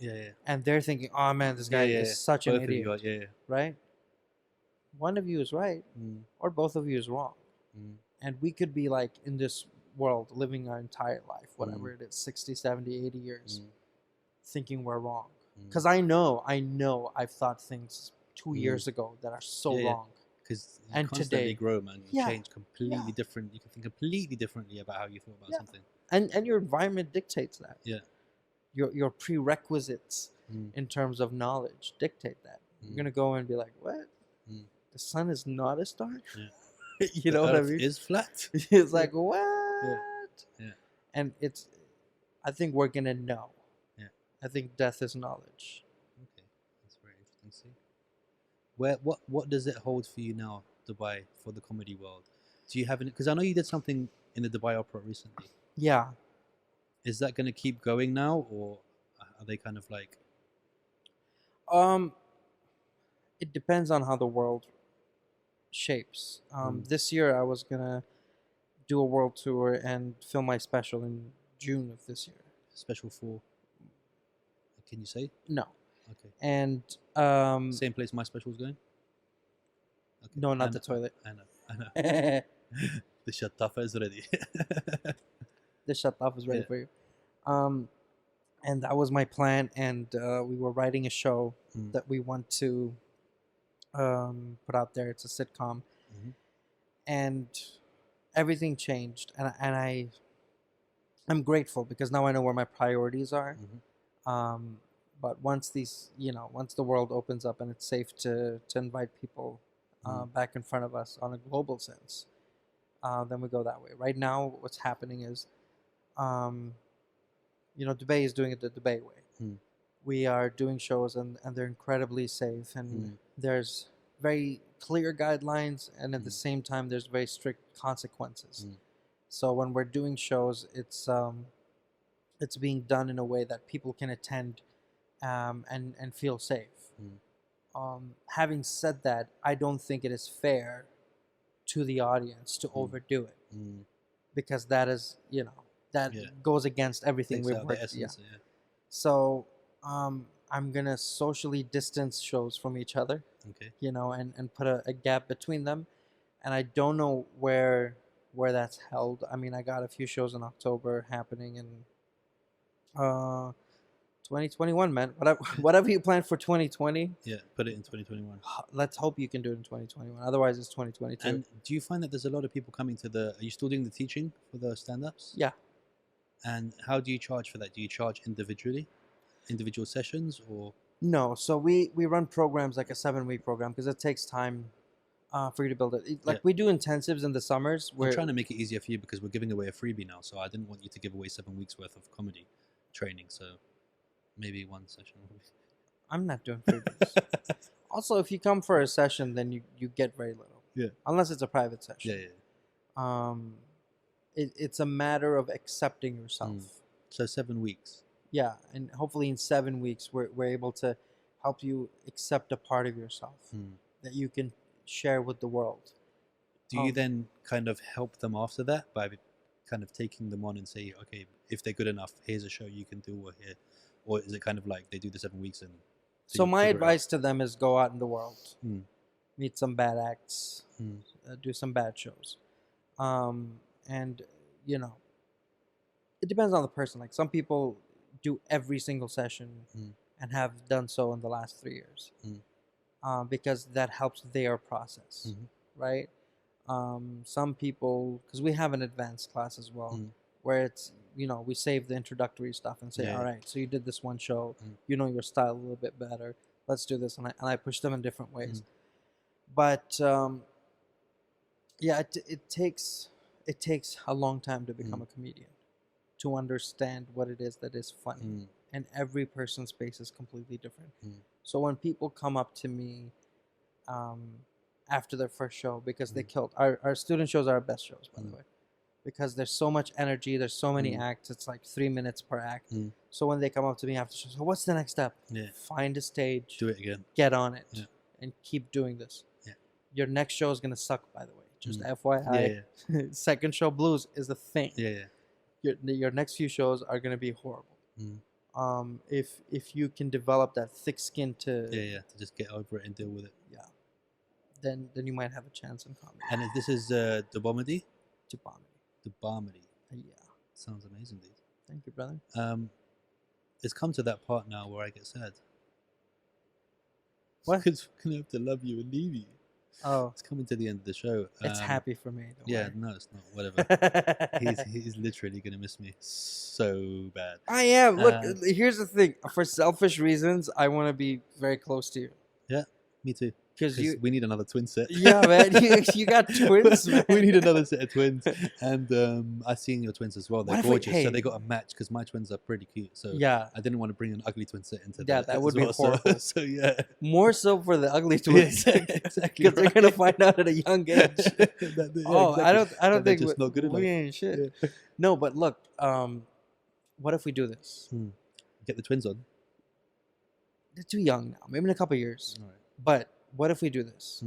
B: And they're thinking, oh man, this guy is such an idiot. Right? One of you is right, or both of you is wrong. And we could be like in this world living our entire life, whatever it is, 60, 70, 80 years, thinking we're wrong. Because I know I've thought things 2 years ago that are so wrong.
A: Because you
B: And
A: constantly
B: today,
A: grow, man. You change completely different. You can think completely differently about how you thought about something.
B: And your environment dictates that. Your prerequisites in terms of knowledge dictate that. You're gonna go and be like, what? The sun is not a star? You know what I mean?
A: Is flat.
B: It's like, what? And I think we're gonna know. I think death is knowledge.
A: Okay, that's very interesting. See, what does it hold for you now, Dubai, for the comedy world? Do you have any? Because I know you did something in the Dubai Opera recently.
B: Yeah.
A: Is that going to keep going now, or are they kind of like?
B: It depends on how the world shapes. This year I was gonna do a world tour and film my special in June of this year.
A: Special for? Can you say?
B: No.
A: Okay.
B: And
A: same place my special is going?
B: Okay. No, not the toilet.
A: I know. The shatafa is ready.
B: The shatafa is ready for you. And that was my plan, and we were writing a show that we want to put out there. It's a sitcom. And everything changed, and I'm grateful because now I know where my priorities are. But once once the world opens up and it's safe to invite people back in front of us on a global sense, then we go that way. Right now, what's happening is, Dubai is doing it the Dubai way. We are doing shows and they're incredibly safe, and there's very clear guidelines, and at the same time there's very strict consequences. So when we're doing shows, it's being done in a way that people can attend and feel safe. Having said that, I don't think it is fair to the audience to overdo it, because that is goes against everything we've worked. So I'm gonna socially distance shows from each other.
A: Okay.
B: And put a gap between them, and I don't know where that's held. I mean, I got a few shows in October happening in 2021, man. Whatever you plan for 2020.
A: Yeah, put it in 2021.
B: Let's hope you can do it in 2021. Otherwise, it's 2022.
A: And do you find that there's a lot of people coming to Are you still doing the teaching for the stand-ups?
B: Yeah.
A: And how do you charge for that? Do you charge individually? Individual sessions, or?
B: No. So we run programs like a 7-week program because it takes time for you to build it. We do intensives in the summers.
A: I'm trying to make it easier for you because we're giving away a freebie now. So I didn't want you to give away 7 weeks worth of comedy training. So maybe one session.
B: I'm not doing freebies. Also, if you come for a session, then you get very little.
A: Yeah.
B: Unless it's a private session.
A: Yeah.
B: It's a matter of accepting yourself.
A: So 7 weeks.
B: Yeah, and hopefully in 7 weeks we're able to help you accept a part of yourself that you can share with the world.
A: Do you then kind of help them after that by kind of taking them on and say, okay, if they're good enough, here's a show you can do, or here, or is it kind of like they do the 7 weeks and
B: So
A: you
B: my
A: figure it out?
B: advice to them is go out in the world,
A: Mm.
B: meet some bad acts,
A: Mm.
B: do some bad shows, and you know, it depends on the person. Like some people do every single session and have done so in the last 3 years, because that helps their process, right? Some people, because we have an advanced class as well, where it's, we save the introductory stuff and say,
A: Yeah.
B: all right, so you did this one show, you know your style a little bit better, let's do this, and I push them in different ways. But yeah, it takes a long time to become a comedian, to understand what it is that is funny, and every person's space is completely different. So when people come up to me after their first show, because they killed, our student shows are our best shows, by the way, because there's so much energy, there's so many acts, it's like 3 minutes per act. So when they come up to me after show, so what's the next step? Find a stage,
A: Do it again,
B: get on it, and keep doing this. Your next show is gonna suck, by the way, just FYI. Second show blues is the thing. Your next few shows are gonna be horrible. If you can develop that thick skin to
A: to just get over it and deal with it,
B: then you might have a chance in comedy.
A: and this is Dubomedy? Dubomedy.
B: Yeah.
A: Sounds amazing, dude.
B: Thank you, brother.
A: It's come to that part now where I get sad.
B: What?
A: Because we're gonna have to love you and leave you.
B: Oh,
A: It's coming to the end of the show.
B: it's happy for me. Don't
A: Yeah,
B: worry.
A: no, it's not. Whatever. he's literally gonna miss me so bad.
B: I am. Look, here's the thing. For selfish reasons, I want to be very close to you.
A: Yeah, me too.
B: Because
A: we need another twin set.
B: Yeah, man. You got twins, man.
A: We need another set of twins, and I've seen your twins as well. They're
B: What if we-
A: gorgeous, so
B: hey.
A: they got a match because my twins are pretty cute. So
B: Yeah,
A: I didn't want to bring an ugly twin set into
B: Yeah, that would be horrible.
A: So yeah,
B: more so for the ugly twins,
A: exactly.
B: because they're gonna find out at a young age. Oh,
A: exactly.
B: I don't
A: That they're
B: think
A: just not good enough.
B: we ain't shit. No, but look, what if we do this?
A: Get the twins on.
B: They're too young now. Maybe in a couple years.
A: All right.
B: But what if we do this?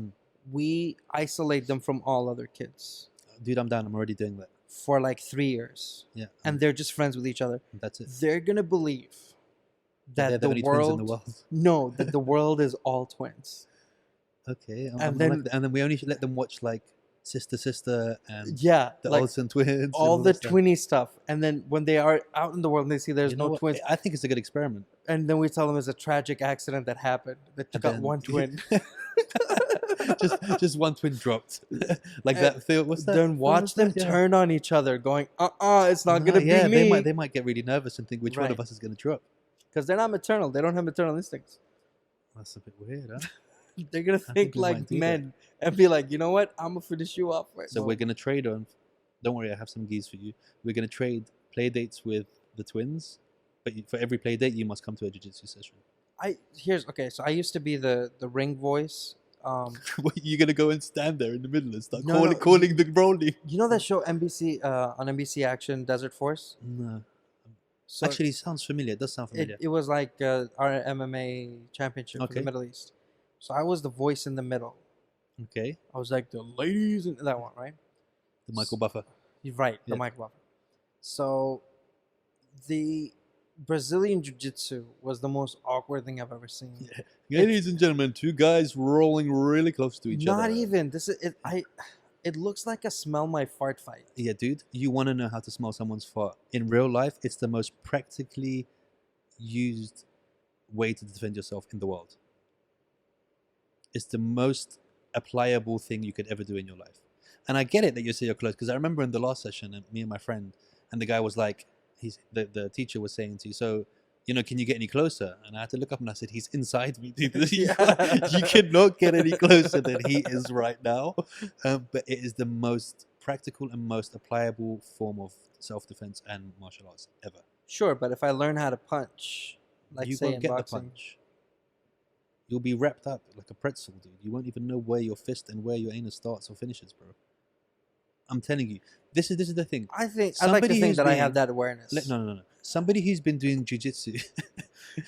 B: We isolate them from all other kids
A: Dude, I'm down. I'm already doing that.
B: for like 3 years,
A: Yeah,
B: and they're just friends with each other.
A: that's it.
B: They're gonna believe
A: They're
B: that
A: the
B: the
A: only twins in
B: world,
A: the world.
B: no, that the world is all twins.
A: Okay,
B: And
A: then we only should let them watch like Sister and
B: Yeah,
A: the
B: like
A: Olsen twins, and
B: all the
A: that stuff.
B: twinny stuff. And then when they are out in the world and they see there's
A: You know
B: no
A: what?
B: twins,
A: I think it's a good experiment.
B: and then we tell them it's a tragic accident that happened, that you
A: And
B: got
A: then-
B: one twin.
A: just one twin dropped, like that. What's that?
B: Then
A: film
B: watch
A: was
B: them
A: that? Yeah.
B: turn on each other, going, it's not gonna
A: yeah,
B: be me,
A: They might get really nervous and think which one
B: Right.
A: of us is going to drop.
B: because they're not maternal. They don't have maternal instincts.
A: That's a bit weird, huh?
B: They're gonna
A: think
B: think
A: we might
B: like
A: do that.
B: men and be like, you know what? I'm gonna finish you off right
A: So
B: now.
A: we're going to trade on. Don't worry, I have some geese for you. We're going to trade play dates with the twins, but for every play date, you must come to a jiu-jitsu session.
B: So I used to be the ring voice.
A: What, you're going to go and stand there in the middle and start
B: No, no,
A: calling the rolling?
B: You know that show NBC on NBC Action, Desert Force?
A: No.
B: So
A: Actually, it sounds familiar. It does sound familiar.
B: it was like our MMA championship for
A: Okay.
B: the Middle East. So I was the voice in the middle.
A: Okay.
B: I was like the ladies in that one, right?
A: The Michael Buffer.
B: You're right, the
A: Yeah.
B: Mike Buffer. So the Brazilian Jiu-Jitsu was the most awkward thing I've ever seen.
A: Yeah. Ladies and gentlemen, two guys rolling really close to each other.
B: Not even. This is it. It looks like a smell my fart fight.
A: Yeah, dude, you want to know how to smell someone's fart. In real life, it's the most practically used way to defend yourself in the world. It's the most applicable thing you could ever do in your life. And I get it that you say you're close, because I remember in the last session, me and my friend, and the guy was like, the teacher was saying to you, so, can you get any closer? And I had to look up and I said, he's inside me, dude. You cannot get any closer than he is right now. But it is the most practical and most applicable form of self-defense and martial arts ever.
B: Sure, but if I learn how to punch, like
A: You
B: say
A: won't
B: in
A: get the
B: boxing,
A: punch. You'll be wrapped up like a pretzel, dude. You won't even know where your fist and where your anus starts or finishes, bro. I'm telling you, this is the thing.
B: I'd like to
A: Somebody
B: think
A: who's
B: that I
A: been-
B: have that awareness.
A: No. somebody who's been doing jiu-jitsu.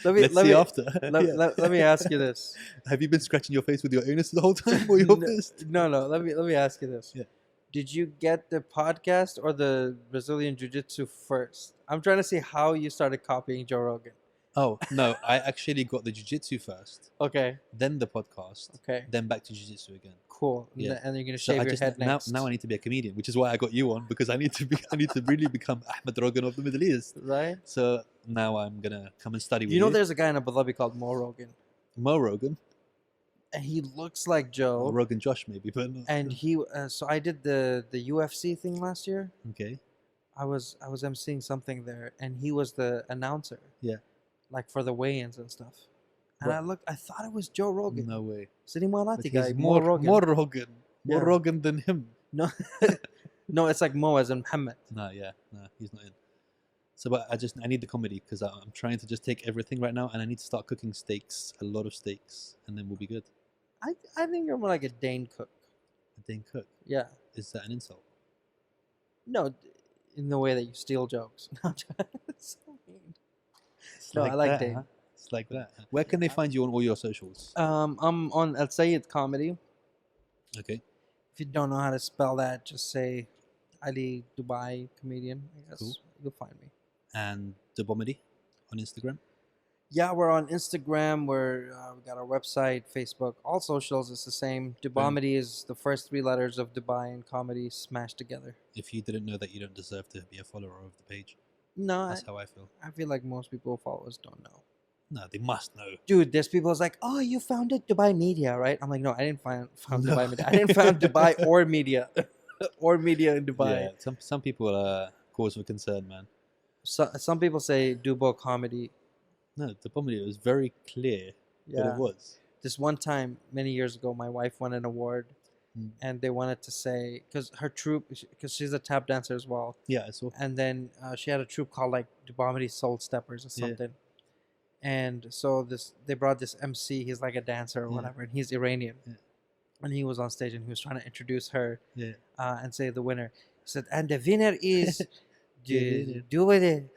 B: Let me
A: Let's
B: let
A: see
B: me
A: after.
B: let,
A: Yeah.
B: let me ask you this.
A: Have you been scratching your face with your anus the whole time or your fist?
B: No, let me ask you this.
A: Yeah.
B: Did you get the podcast or the Brazilian Jiu-Jitsu first? I'm trying to see how you started copying Joe Rogan.
A: Oh no, I actually got the jiu-jitsu first,
B: Okay,
A: then the podcast,
B: okay,
A: then back to jiu-jitsu again.
B: cool.
A: Yeah.
B: And you're gonna
A: So
B: shave
A: I
B: your
A: just
B: head
A: now
B: next.
A: now I need to be a comedian, which is why I got you on, because I need to really become Ahmed Rogan of the Middle East.
B: Right?
A: So now I'm gonna come and study with
B: You know, there's a guy in Abu Dhabi called Mo Rogan,
A: Mo Rogan,
B: and he looks like Joe.
A: or Rogan Josh maybe, but not.
B: And he, so I did the UFC thing last year.
A: Okay.
B: I was emceeing something there, and he was the announcer.
A: Yeah.
B: Like for the weigh-ins and stuff. And
A: What?
B: I thought it was Joe Rogan.
A: No way.
B: Sini
A: But
B: Malati guy,
A: he's
B: Mo Rogan.
A: more Rogan, more
B: Yeah.
A: Rogan than him.
B: No, no, it's like Mo as in Muhammad.
A: No, he's not in. So, but I need the comedy because I'm trying to just take everything right now, and I need to start cooking steaks, a lot of steaks, and then we'll be good.
B: I think you're more like a Dane cook.
A: A Dane cook,
B: Yeah.
A: is that an insult?
B: No, in the way that you steal jokes. It's so mean.
A: It's
B: No, I like
A: that,
B: Dane.
A: huh? It's like that. Where can they find you on all your socials?
B: I'm on Al Sayed Comedy.
A: Okay,
B: If you don't know how to spell that, just say Ali Dubai comedian. I guess
A: Cool.
B: you'll find me.
A: and the Bomedy on Instagram.
B: Yeah, we're on Instagram. We got our website, Facebook, all socials. It's the same. Dubomedy is the first three letters of Dubai and comedy smashed together.
A: If you didn't know that, you don't deserve to be a follower of the page.
B: No,
A: That's how I feel.
B: I feel like most people who follow us don't know.
A: No, they must know.
B: Dude, there's people who's like, oh, you founded Dubai Media, right? I'm like, no, I didn't found
A: No.
B: Dubai Media. I didn't found Dubai or media. Or media in Dubai.
A: Yeah, some people are cause for concern, man.
B: So, some people say Dubo Comedy.
A: No, the Bomedy was very clear what
B: Yeah.
A: it was.
B: This one time, many years ago, my wife won an award.
A: Mm.
B: And they wanted to say, because her troupe, because she's a tap dancer as well.
A: Yeah, I saw.
B: And then she had a troupe called like Dubomedy Soul Steppers or
A: Yeah.
B: something. And so they brought this MC. He's like a dancer or
A: Yeah.
B: whatever, and he's Iranian.
A: Yeah.
B: And he was on stage and he was trying to introduce her
A: Yeah.
B: and say the winner. He said, and the winner is
A: Yeah.
B: Dubode,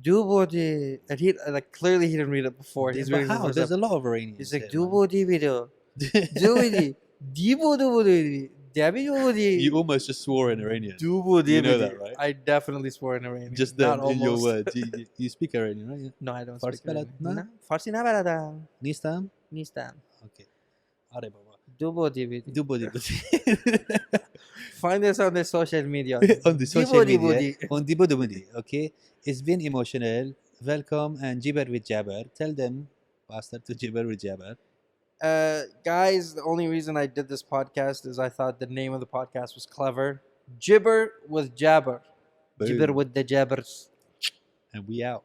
B: Dubode. And he like clearly he didn't read it before. He's
A: But
B: reading the
A: how?
B: first
A: There's
B: up.
A: a lot of Iranians.
B: He's like
A: here, man.
B: Dubode video, Dubode, Dibode, Dabidode.
A: You almost just swore in Iranian.
B: Dubode.
A: You know that, right?
B: I definitely swore in Iranian.
A: Just
B: Not
A: then in your
B: almost.
A: words. You speak Iranian, right? Yeah.
B: No, I don't
A: Farsi
B: speak Iranian.
A: balad-
B: No, Farsi نبلدم.
A: Nistan?
B: نیستم.
A: Okay. Are baba.
B: Dubode video.
A: Dubodi.
B: Find us on the social media.
A: On the social
B: Dibodi
A: media.
B: bodi.
A: On Dibodi. Okay. It's been emotional. Welcome and Jibber with Jabber. Tell them, Pastor, to Jibber with Jabber.
B: Guys, the only reason I did this podcast is I thought the name of the podcast was clever. Jibber with Jabber.
A: Boom.
B: Jibber with the Jabbers.
A: And we out.